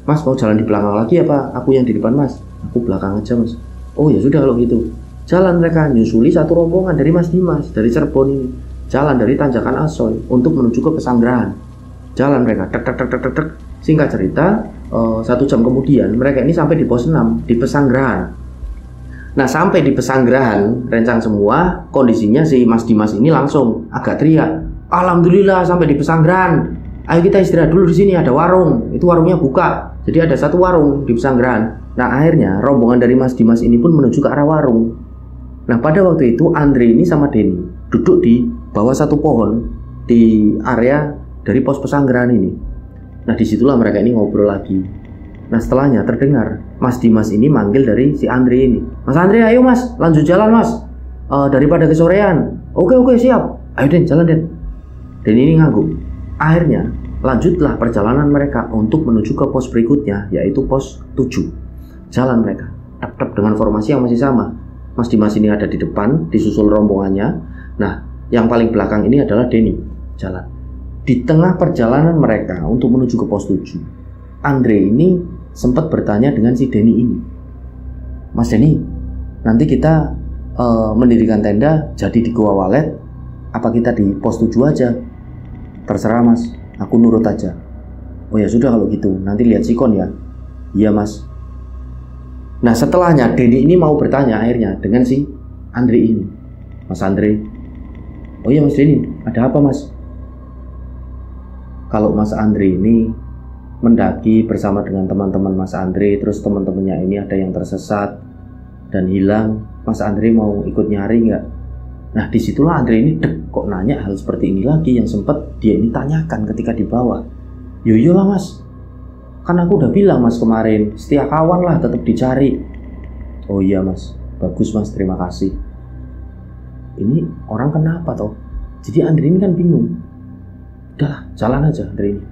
Mas mau jalan di belakang lagi apa? Aku yang di depan Mas. Aku belakang aja Mas. Oh ya sudah kalau gitu. Jalan mereka nyusuli satu rombongan dari Mas Dimas dari Cirebon ini. Jalan dari tanjakan Asoy untuk menuju ke Pesanggerahan. Jalan mereka tek. Singkat cerita, 1 jam kemudian mereka ini sampai di pos 6 di Pesanggerahan. Nah, sampai di Pesanggerahan rencang semua, kondisinya si Mas Dimas ini langsung agak teriak, alhamdulillah sampai di Pesanggerahan. Ayo kita istirahat dulu di sini, ada warung. Itu warungnya buka. Jadi ada satu warung di Pesanggerahan. Nah, akhirnya rombongan dari Mas Dimas ini pun menuju ke arah warung. Nah, pada waktu itu Andre ini sama Denny duduk di bawah satu pohon di area dari pos Pesanggerahan ini. Nah, disitulah mereka ini ngobrol lagi. Nah, setelahnya terdengar Mas Dimas ini manggil dari si Andre ini. Mas Andre, ayo Mas, lanjut jalan Mas. Daripada kesorean. Oke, siap. Ayo Den, jalan Den. Denny ini ngangguk. Akhirnya lanjutlah perjalanan mereka untuk menuju ke pos berikutnya, yaitu pos 7. Jalan mereka tep-tep dengan formasi yang masih sama. Mas Dimas ini ada di depan, disusul rombongannya. Nah, yang paling belakang ini adalah Denny. Jalan. Di tengah perjalanan mereka untuk menuju ke pos 7, Andre ini sempat bertanya dengan si Denny ini. Mas Denny, nanti kita mendirikan tenda jadi di Gua Walet, apa kita di pos 7 aja? Terserah mas, aku nurut aja. Oh ya sudah kalau gitu, nanti lihat sikon ya. Iya mas. Nah setelahnya Denny ini mau bertanya akhirnya dengan si Andre ini. Mas Andre, oh iya mas Denny, ada apa mas? Kalau mas Andre ini mendaki bersama dengan teman-teman mas Andre, terus teman-temannya ini ada yang tersesat dan hilang, mas Andre mau ikut nyari nggak? Nah disitulah Andre ini kok nanya hal seperti ini lagi yang sempat dia ini tanyakan ketika di bawah. Yoyolah mas, kan aku udah bilang mas kemarin, setia kawan lah tetap dicari. Oh iya mas, bagus mas, terima kasih. Ini orang kenapa toh? Jadi Andre ini kan bingung. Udahlah, jalan aja Andre ini.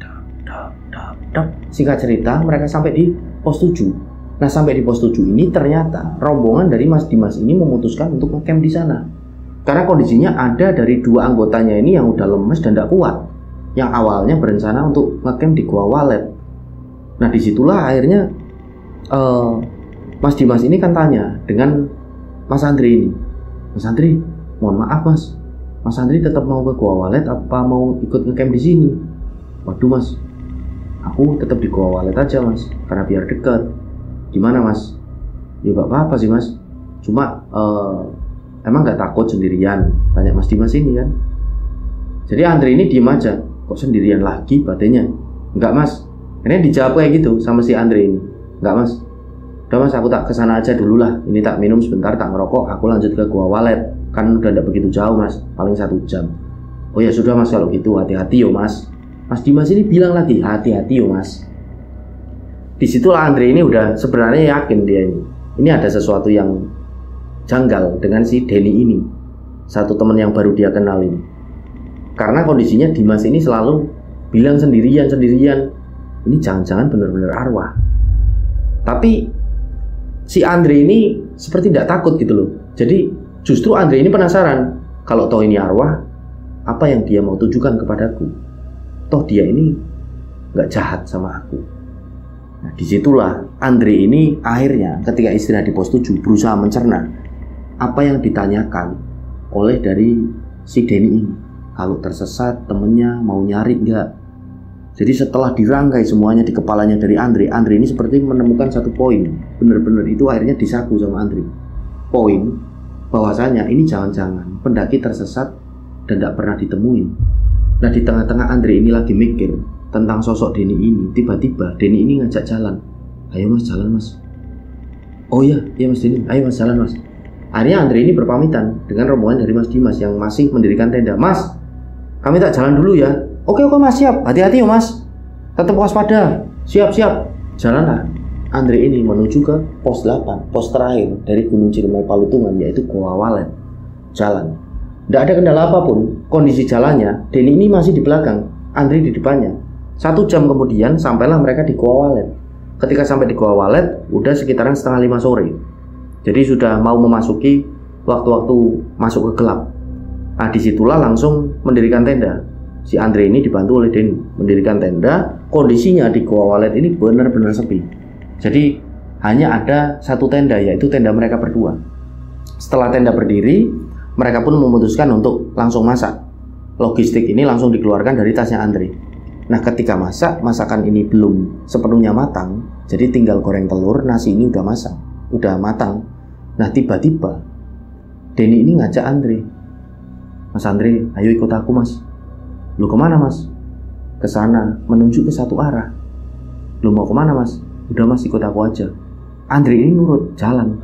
Singkat cerita, mereka sampai di pos 7. Nah sampai di pos 7 ini ternyata rombongan dari Mas Dimas ini memutuskan untuk ngecamp di sana. Karena kondisinya ada dari 2 anggotanya ini yang udah lemes dan tidak kuat, yang awalnya berencana untuk ngecamp di Gua Walet. Nah disitulah akhirnya Mas Dimas ini kan tanya dengan Mas Andre ini. Mas Andre, mohon maaf mas, Mas Andre tetap mau ke Gua Walet apa mau ikut ngecamp di sini? Waduh mas, aku tetap di Gua Walet aja mas, karena biar dekat. Gimana mas? Ya gak apa-apa sih mas, cuma emang gak takut sendirian? Tanya Mas Dimas ini kan. Jadi Andre ini diem aja. Kok sendirian lagi badannya? Enggak mas. Ini dijawab kayak gitu sama si Andre ini. Enggak mas. Udah mas, aku tak kesana aja dulu lah. Ini tak minum sebentar, tak ngerokok. Aku lanjut ke Gua Walet. Kan udah gak begitu jauh mas, paling 1 jam. Oh ya sudah mas, kalau gitu hati-hati yo mas. Mas Dimas ini bilang lagi, hati-hati yo mas. Disitulah Andre ini udah sebenarnya yakin dia ini. Ini ada sesuatu yang janggal dengan si Denny ini, satu teman yang baru dia kenalin. Karena kondisinya Dimas ini selalu bilang sendirian. Ini jangan-jangan benar-benar arwah. Tapi si Andre ini seperti tidak takut gitu loh. Jadi justru Andre ini penasaran, kalau toh ini arwah, apa yang dia mau tujukan kepadaku? Toh dia ini nggak jahat sama aku. Nah disitulah Andre ini akhirnya ketika istirahat di pos 7 berusaha mencerna apa yang ditanyakan oleh dari si Denny ini. Kalau tersesat temennya mau nyari nggak? Jadi setelah dirangkai semuanya di kepalanya dari Andre ini seperti menemukan satu poin. Bener-bener itu akhirnya disaku sama Andre. Poin bahwasanya ini jangan-jangan pendaki tersesat dan tidak pernah ditemuin. Nah di tengah-tengah Andre ini lagi mikir tentang sosok Denny ini, tiba-tiba Denny ini ngajak jalan. Ayo mas, jalan mas. Oh iya mas Denny, ayo mas, jalan mas. Akhirnya Andre ini berpamitan dengan rombongan dari Mas Dimas yang masih mendirikan tenda. Mas, kami tak jalan dulu ya. Oke mas, siap. Hati-hati yo mas, tetap waspada. Siap. Jalanlah Andre ini menuju ke pos 8, pos terakhir dari Gunung Ciremai Palutungan, yaitu Gua Walet. Jalan, tidak ada kendala apapun. Kondisi jalannya, Denny ini masih di belakang, Andre di depannya. 1 jam kemudian sampailah mereka di Gua Walet. Ketika sampai di Gua Walet, udah sekitaran 4:30 sore. Jadi sudah mau memasuki waktu-waktu masuk ke gelap. Nah disitulah langsung mendirikan tenda. Si Andre ini dibantu oleh Denny mendirikan tenda. Kondisinya di Gua Walet ini benar-benar sepi. Jadi hanya ada 1 tenda, yaitu tenda mereka berdua. Setelah tenda berdiri, mereka pun memutuskan untuk langsung masak. Logistik ini langsung dikeluarkan dari tasnya Andre. Nah ketika masak, masakan ini belum sepenuhnya matang, jadi tinggal goreng telur, nasi ini udah masak, udah matang. Nah tiba-tiba Denny ini ngajak Andre. Mas Andre, ayo ikut aku mas. Lu kemana mas? Ke sana, menunjuk ke satu arah. Lu mau kemana mas? Udah mas, ikut aku aja. Andre ini nurut, jalan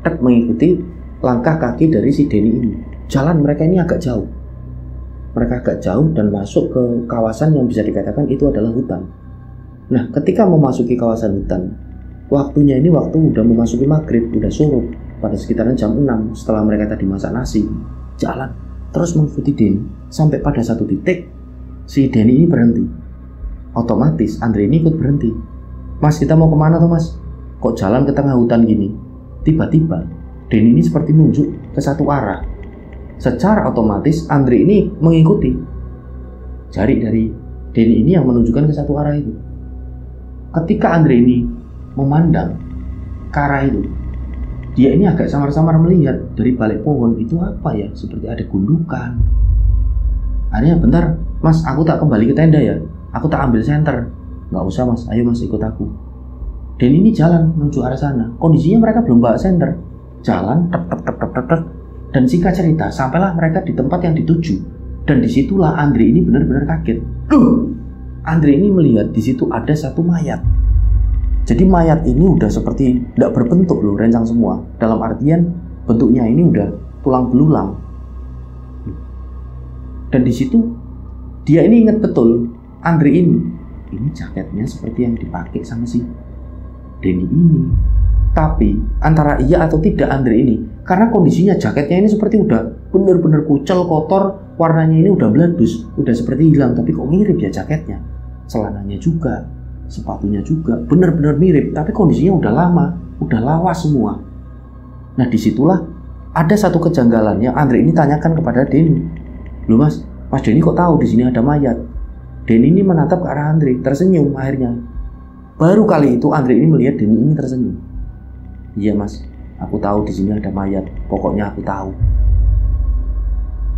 tek mengikuti langkah kaki dari si Denny ini. Jalan mereka ini agak jauh. Mereka agak jauh dan masuk ke kawasan yang bisa dikatakan itu adalah hutan. Nah ketika memasuki kawasan hutan, waktunya ini waktu udah memasuki maghrib, udah surut pada sekitaran jam 6 setelah mereka tadi masak nasi. Jalan terus mengikuti Denny sampai pada satu titik si Denny ini berhenti. Otomatis Andre ini ikut berhenti. Mas, kita mau kemana tuh mas? Kok jalan ke tengah hutan gini? Tiba-tiba Denny ini seperti nunjuk ke satu arah. Secara otomatis Andre ini mengikuti jari dari Denny ini yang menunjukkan ke satu arah itu. Ketika Andre ini memandang ke arah itu, dia ini agak samar-samar melihat dari balik pohon itu apa ya, seperti ada gundukan. Akhirnya, bentar mas, aku tak kembali ke tenda ya, aku tak ambil senter. Nggak usah mas, ayo mas ikut aku. Dan ini jalan menuju arah sana. Kondisinya mereka belum bawa senter. Jalan tek. Dan singkat cerita, sampailah mereka di tempat yang dituju. Dan disitulah Andre ini benar-benar kaget. Andre ini melihat di situ ada satu mayat. Jadi mayat ini udah seperti tidak berbentuk loh, rencang semua. Dalam artian bentuknya ini udah tulang belulang. Dan di situ dia ini ingat betul, Andre ini jaketnya seperti yang dipakai sama si Denny ini. Tapi antara iya atau tidak Andre ini, karena kondisinya jaketnya ini seperti udah bener-bener kucel, kotor, warnanya ini udah beladus, udah seperti hilang. Tapi kok mirip ya jaketnya, celananya juga, sepatunya juga, bener-bener mirip. Tapi kondisinya udah lama, udah lawas semua. Nah disitulah ada satu kejanggalan yang Andre ini tanyakan kepada Denny. Loh mas Denny kok tahu di sini ada mayat? Denny ini menatap ke arah Andre, tersenyum akhirnya. Baru kali itu Andre ini melihat Denny ini tersenyum. Iya mas, aku tahu di sini ada mayat. Pokoknya aku tahu.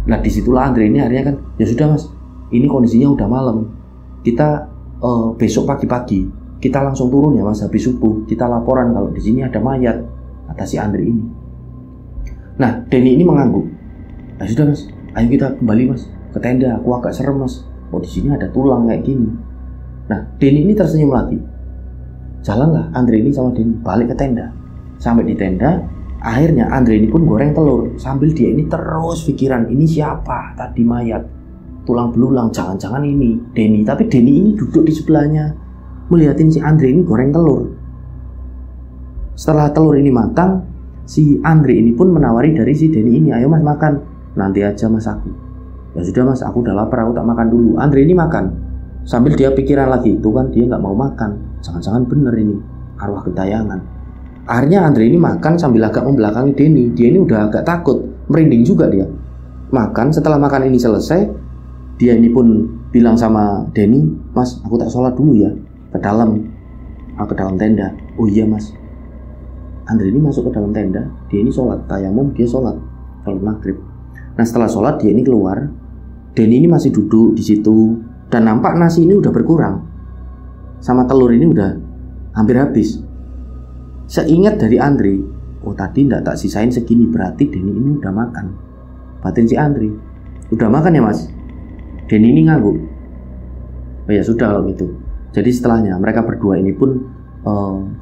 Nah disitulah Andre ini akhirnya kan, ya sudah mas, ini kondisinya udah malam. Kita besok pagi-pagi kita langsung turun ya mas, habis subuh kita laporan kalau di sini ada mayat, kata si Andre ini. Nah Denny ini mengangguk. Nah sudah mas, ayo kita kembali mas ke tenda. Aku agak serem mas. Oh di sini ada tulang kayak gini. Nah Denny ini tersenyum lagi. Jalanlah Andre ini sama Denny balik ke tenda. Sampai di tenda, akhirnya Andre ini pun goreng telur. Sambil dia ini terus pikiran, ini siapa tadi mayat, tulang belulang, jangan-jangan ini Denny. Tapi Denny ini duduk di sebelahnya, melihatin si Andre ini goreng telur. Setelah telur ini matang, si Andre ini pun menawari dari si Denny ini, ayo mas makan, nanti aja mas aku. Ya sudah mas, aku udah lapar, aku tak makan dulu. Andre ini makan, sambil dia pikiran lagi, itu kan dia nggak mau makan, jangan-jangan bener ini arwah gentayangan. Akhirnya Andre ini makan sambil agak membelakangi Denny. Dia ini udah agak takut, merinding juga dia. Makan, setelah makan ini selesai, dia ini pun bilang sama Denny, mas aku tak sholat dulu ya, ke dalam tenda. Oh iya mas. Andre ini masuk ke dalam tenda, dia ini sholat, tayamum, dia sholat maghrib. Nah setelah sholat dia ini keluar, Denny ini masih duduk di situ dan nampak nasi ini udah berkurang, sama telur ini udah hampir habis. Seingat dari Andre, oh tadi ndak tak sisain segini, berarti Denny ini udah makan. Batin si Andre, udah makan ya mas? Denny ini ngangguk. Oh ya sudah kalau gitu. Jadi setelahnya mereka berdua ini pun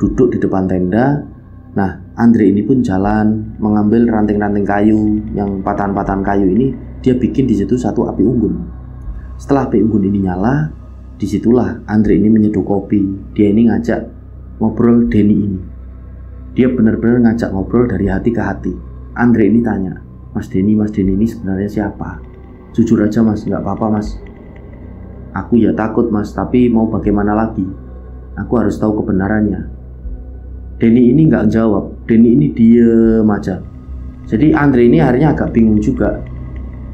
duduk di depan tenda. Nah Andre ini pun jalan mengambil ranting-ranting kayu, yang patahan-patahan kayu ini dia bikin di situ satu api unggun. Setelah api unggun ini nyala, disitulah Andre ini menyeduh kopi. Dia ini ngajak ngobrol Denny ini. Dia benar-benar ngajak ngobrol dari hati ke hati. Andre ini tanya, mas Denny ini sebenarnya siapa? Jujur aja mas, nggak apa-apa mas. Aku ya takut mas, tapi mau bagaimana lagi? Aku harus tahu kebenarannya. Denny ini nggak jawab. Denny ini diem aja. Jadi Andre ini akhirnya agak bingung juga.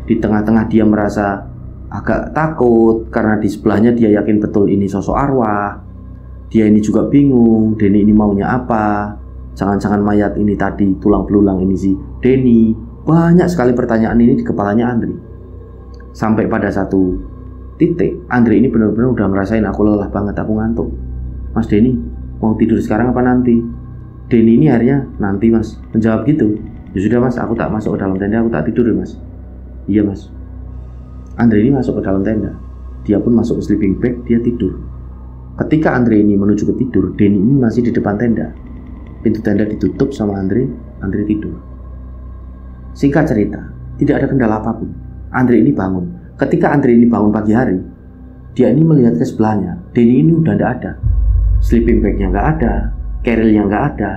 Di tengah-tengah dia merasa agak takut karena di sebelahnya dia yakin betul ini sosok arwah. Dia ini juga bingung, Denny ini maunya apa? Jangan-jangan mayat ini tadi tulang belulang ini si Denny. Banyak sekali pertanyaan ini di kepalanya Andre. Sampai pada satu titik Andre ini benar-benar udah ngerasain, aku lelah banget, aku ngantuk. Mas Denny mau tidur sekarang apa nanti? Denny ini akhirnya nanti mas menjawab gitu. Ya sudah mas, aku tak masuk ke dalam tenda, aku tak tidur ya mas. Iya mas. Andre ini masuk ke dalam tenda. Dia pun masuk ke sleeping bag, dia tidur. Ketika Andre ini menuju ke tidur, Denny ini masih di depan tenda. Pintu tenda ditutup sama Andre tidur. Singkat cerita, tidak ada kendala apapun. Andre ini bangun. Ketika Andre ini bangun pagi hari, dia ini melihat ke sebelahnya. Denny ini udah tidak ada. Sleeping bagnya nggak ada, carrier-nya nggak ada.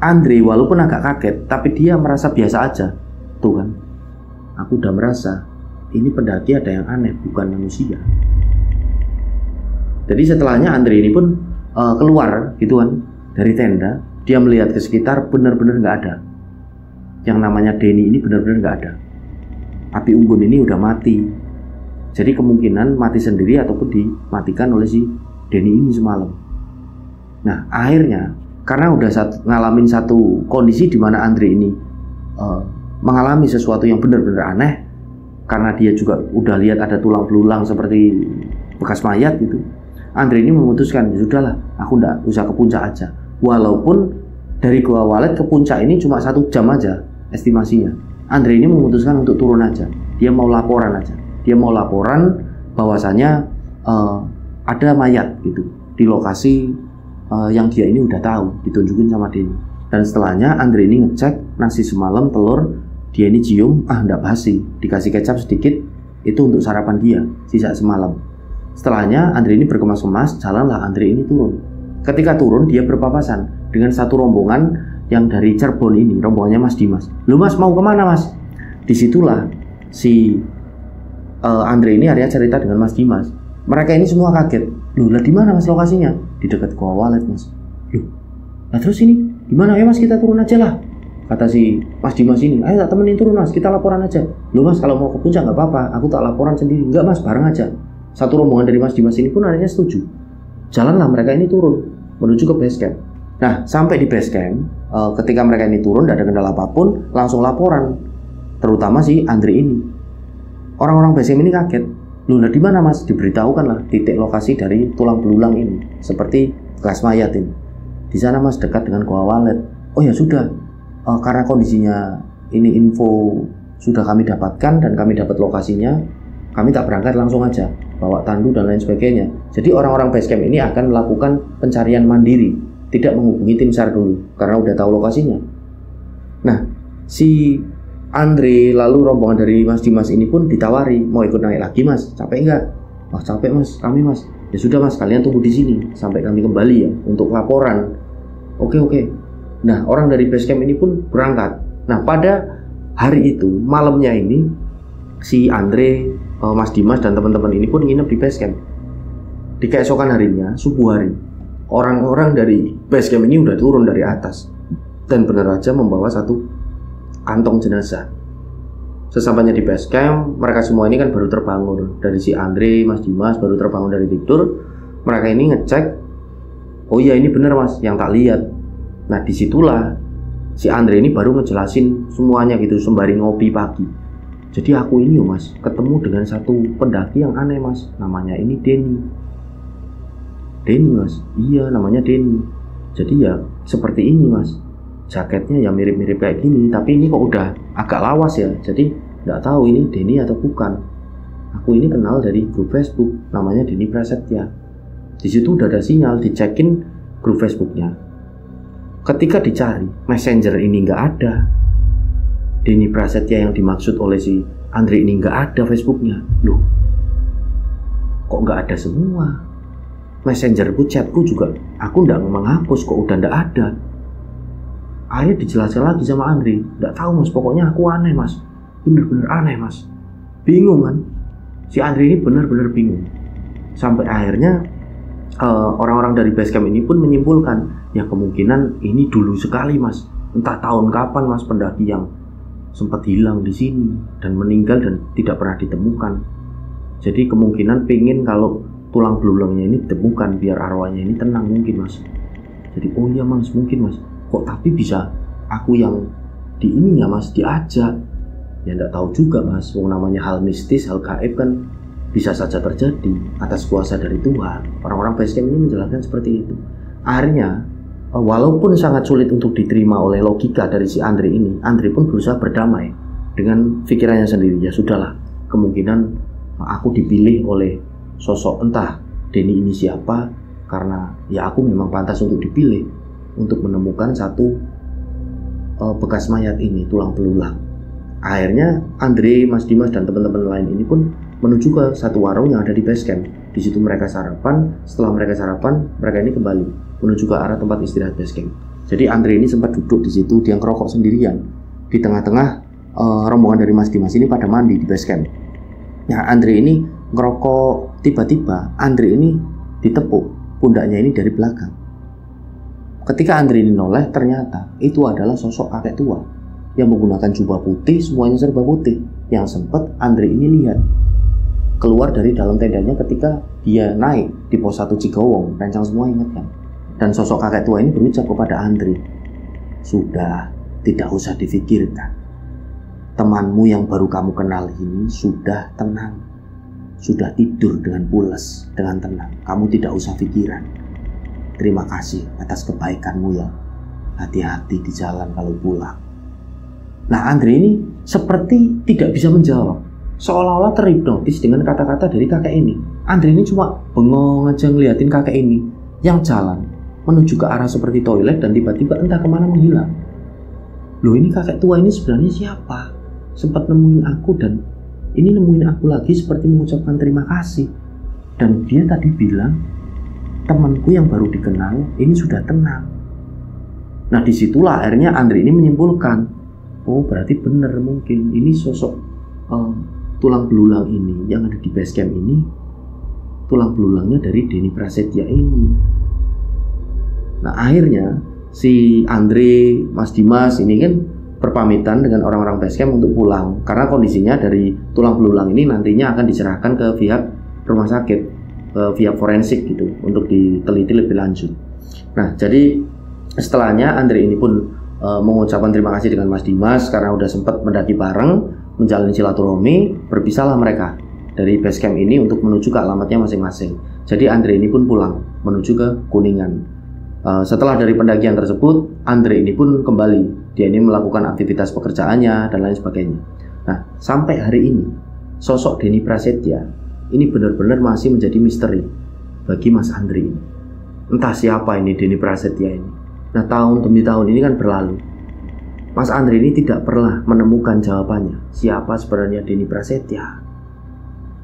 Andre walaupun agak kaget, tapi dia merasa biasa aja. Tuh kan, aku udah merasa ini pendaki ada yang aneh, bukan manusia. Jadi setelahnya Andre ini pun keluar gitu kan dari tenda. Dia melihat ke sekitar, benar-benar nggak ada. Yang namanya Denny ini benar-benar nggak ada. Api unggun ini udah mati. Jadi kemungkinan mati sendiri ataupun dimatikan oleh si Denny ini semalam. Nah akhirnya karena udah ngalamin satu kondisi di mana Andre ini mengalami sesuatu yang benar-benar aneh, karena dia juga udah lihat ada tulang belulang seperti bekas mayat gitu. Andre ini memutuskan, sudahlah, aku nggak usah ke puncak aja. Walaupun dari Gua Walet ke puncak ini cuma 1 jam aja estimasinya. Andre ini memutuskan untuk turun aja. Dia mau laporan aja. Dia mau laporan bahwasanya ada mayat gitu di lokasi yang dia ini udah tahu, ditunjukin sama Denny. Dan setelahnya Andre ini ngecek nasi semalam, telur, dia ini cium, nggak basi, dikasih kecap sedikit, itu untuk sarapan dia, sisa semalam. Setelahnya Andre ini berkemas-kemas, jalanlah Andre ini turun. Ketika turun, dia berpapasan dengan satu rombongan yang dari Cirebon ini, rombongannya Mas Dimas. Lu Mas mau kemana Mas? Disitulah si Andre ini akhirnya cerita dengan Mas Dimas. Mereka ini semua kaget. Loh, lah di mana Mas lokasinya? Di dekat Gua Walet Mas. Loh, nah terus ini gimana ya Mas, kita turun aja lah, kata si Mas Dimas ini. Ayo tak temenin turun Mas, kita laporan aja. Loh Mas, kalau mau ke puncak nggak apa-apa, aku tak laporan sendiri. Enggak Mas, bareng aja. Satu rombongan dari Mas Dimas ini pun akhirnya setuju. Jalanlah mereka ini turun menuju ke base camp. Nah sampai di base camp, ketika mereka ini turun tidak ada kendala apapun, langsung laporan. Terutama si Andre ini. Orang-orang base camp ini kaget. Loh, di mana Mas? Diberitahukanlah titik lokasi dari tulang belulang ini, seperti bekas mayat ini. Di sana Mas, dekat dengan Gua Walet. Oh ya sudah, karena kondisinya ini info sudah kami dapatkan dan kami dapat lokasinya, kami tak berangkat, langsung aja bawa tandu dan lain sebagainya. Jadi orang-orang base camp ini akan melakukan pencarian mandiri, tidak menghubungi tim SAR dulu karena udah tahu lokasinya. Nah si Andre lalu rombongan dari Mas Dimas ini pun ditawari, mau ikut naik lagi Mas, capek enggak? Wah capek Mas, kami Mas. Ya sudah Mas, kalian tunggu di sini sampai kami kembali ya untuk laporan. Oke. Nah orang dari base camp ini pun berangkat. Nah pada hari itu malamnya ini si Andre, Mas Dimas dan teman-teman ini pun nginep di base camp. Di keesokan harinya, subuh hari, orang-orang dari base camp ini udah turun dari atas dan benar aja membawa satu kantong jenazah. Sesampainya di base camp, mereka semua ini kan baru terbangun. Dari si Andre, Mas Dimas baru terbangun dari tidur. Mereka ini ngecek, oh iya ini bener Mas, yang tak lihat. Nah disitulah si Andre ini baru ngejelasin semuanya gitu sembari ngopi pagi. Jadi aku ini Mas, ketemu dengan satu pendaki yang aneh Mas, namanya ini Denny. Denny Mas, iya namanya Denny. Jadi ya seperti ini Mas, jaketnya ya mirip-mirip kayak gini, tapi ini kok udah agak lawas ya, jadi nggak tahu ini Denny atau bukan. Aku ini kenal dari grup Facebook, namanya Denny Prasetya. Di situ udah ada sinyal, dicekin grup Facebooknya. Ketika dicari, Messenger ini nggak ada. Denny Prasetya yang dimaksud oleh si Andre ini nggak ada Facebooknya. Loh, kok nggak ada semua? Messengerku, chatku juga, aku nggak menghapus, kok udah nggak ada. Akhirnya dijelaskan lagi sama Andre, nggak tahu Mas, pokoknya aku aneh Mas, bener-bener aneh Mas. Bingung kan? Si Andre ini bener-bener bingung. Sampai akhirnya orang-orang dari basecamp ini pun menyimpulkan, ya kemungkinan ini dulu sekali Mas, entah tahun kapan Mas pendaki yang sempat hilang di sini dan meninggal dan tidak pernah ditemukan. Jadi kemungkinan pengen kalau tulang belulangnya ini ditemukan biar arwahnya ini tenang mungkin Mas. Jadi oh iya Mas, mungkin Mas. Kok tapi bisa aku yang di ini ya Mas diajak? Ya enggak tahu juga Mas, namanya hal mistis, hal gaib kan bisa saja terjadi atas kuasa dari Tuhan. Orang-orang basecamp ini menjelaskan seperti itu. Akhirnya walaupun sangat sulit untuk diterima oleh logika dari si Andre ini, Andre pun berusaha berdamai dengan pikirannya sendiri. Ya sudahlah, kemungkinan aku dipilih oleh sosok entah Denny ini siapa, karena ya aku memang pantas untuk dipilih untuk menemukan satu bekas mayat ini, tulang belulang. Akhirnya Andre, Mas Dimas dan teman-teman lain ini pun menuju ke satu warung yang ada di base camp. Di situ mereka sarapan. Setelah mereka sarapan, mereka ini kembali menuju ke arah tempat istirahat base camp. Jadi Andre ini sempat duduk di situ, dia ngerokok sendirian. Di tengah-tengah rombongan dari Mas Dimas ini pada mandi di base camp. Nah, Andre ini ngerokok, tiba-tiba Andre ini ditepuk pundaknya ini dari belakang. Ketika Andre ini noleh, ternyata itu adalah sosok kakek tua yang menggunakan jubah putih, semuanya serba putih. Yang sempat Andre ini lihat keluar dari dalam tendanya ketika dia naik di pos 1 Cigowong. Rencang semua ingat kan? Dan sosok kakek tua ini berucap kepada Andre, "Sudah, tidak usah difikirkan. Temanmu yang baru kamu kenal ini sudah tenang, sudah tidur dengan pules, dengan tenang. Kamu tidak usah pikiran. Terima kasih atas kebaikanmu ya. Hati-hati di jalan kalau pulang." Nah, Andre ini seperti tidak bisa menjawab, seolah-olah terhipnotis dengan kata-kata dari kakek ini. Andre ini cuma bengong aja ngeliatin kakek ini yang jalan menuju ke arah seperti toilet dan tiba-tiba entah kemana menghilang. Loh, ini kakek tua ini sebenarnya siapa? Sempat nemuin aku dan ini nemuin aku lagi seperti mengucapkan terima kasih. Dan dia tadi bilang temanku yang baru dikenal ini sudah tenang. Nah, disitulah akhirnya Andre ini menyimpulkan, oh berarti benar mungkin ini sosok tulang belulang ini yang ada di base camp ini, tulang belulangnya dari Denny Prasetya ini. Nah, akhirnya si Andre, Mas Dimas ini kan berpamitan dengan orang-orang base camp untuk pulang karena kondisinya dari tulang belulang ini nantinya akan diserahkan ke pihak rumah sakit, ke pihak forensik gitu untuk diteliti lebih lanjut. Nah, jadi setelahnya Andre ini pun mengucapkan terima kasih dengan Mas Dimas karena udah sempat mendaki bareng, menjalani silaturahmi. Berpisahlah mereka dari base camp ini untuk menuju ke alamatnya masing-masing. Jadi Andre ini pun pulang menuju ke Kuningan. Setelah dari pendakian tersebut, Andre ini pun kembali. Dia ini melakukan aktivitas pekerjaannya dan lain sebagainya. Nah, sampai hari ini sosok Denny Prasetya ini benar-benar masih menjadi misteri bagi Mas Andre ini. Entah siapa ini Denny Prasetya ini. Nah, tahun demi tahun ini kan berlalu. Mas Andre ini tidak pernah menemukan jawabannya. Siapa sebenarnya Denny Prasetya?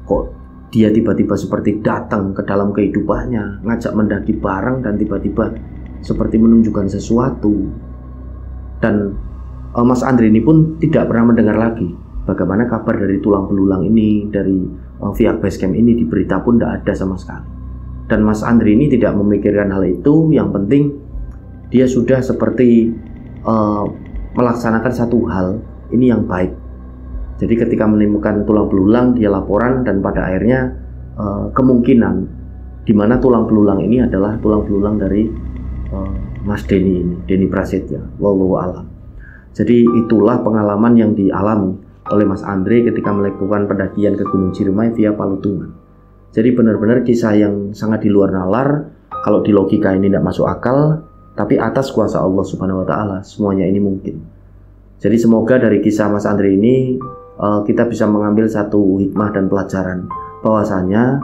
Kok dia tiba-tiba seperti datang ke dalam kehidupannya, ngajak mendaki bareng dan tiba-tiba seperti menunjukkan sesuatu. Dan Mas Andre ini pun tidak pernah mendengar lagi bagaimana kabar dari tulang belulang ini, dari pihak base camp ini, di berita pun tidak ada sama sekali. Dan Mas Andre ini tidak memikirkan hal itu. Yang penting dia sudah seperti melaksanakan satu hal ini yang baik. Jadi ketika menemukan tulang belulang, dia laporan dan pada akhirnya kemungkinan di mana tulang belulang ini adalah tulang belulang dari Mas Denny ini, Denny Prasetya, wallahu alam. Jadi itulah pengalaman yang dialami oleh Mas Andre ketika melakukan pendakian ke Gunung Ciremai via Palutungan. Jadi benar-benar kisah yang sangat di luar nalar. Kalau di logika ini tidak masuk akal, tapi atas kuasa Allah Subhanahu wa Ta'ala semuanya ini mungkin. Jadi semoga dari kisah Mas Andre ini kita bisa mengambil satu hikmah dan pelajaran bahwasanya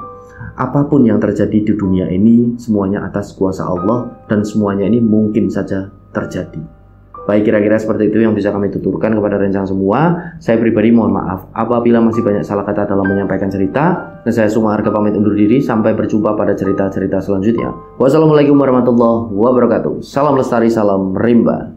apapun yang terjadi di dunia ini semuanya atas kuasa Allah dan semuanya ini mungkin saja terjadi. Baik, kira-kira seperti itu yang bisa kami tuturkan kepada rencang semua. Saya pribadi mohon maaf apabila masih banyak salah kata dalam menyampaikan cerita. Dan saya Suma Arga pamit undur diri. Sampai berjumpa pada cerita-cerita selanjutnya. Wassalamualaikum warahmatullahi wabarakatuh. Salam lestari, salam rimba.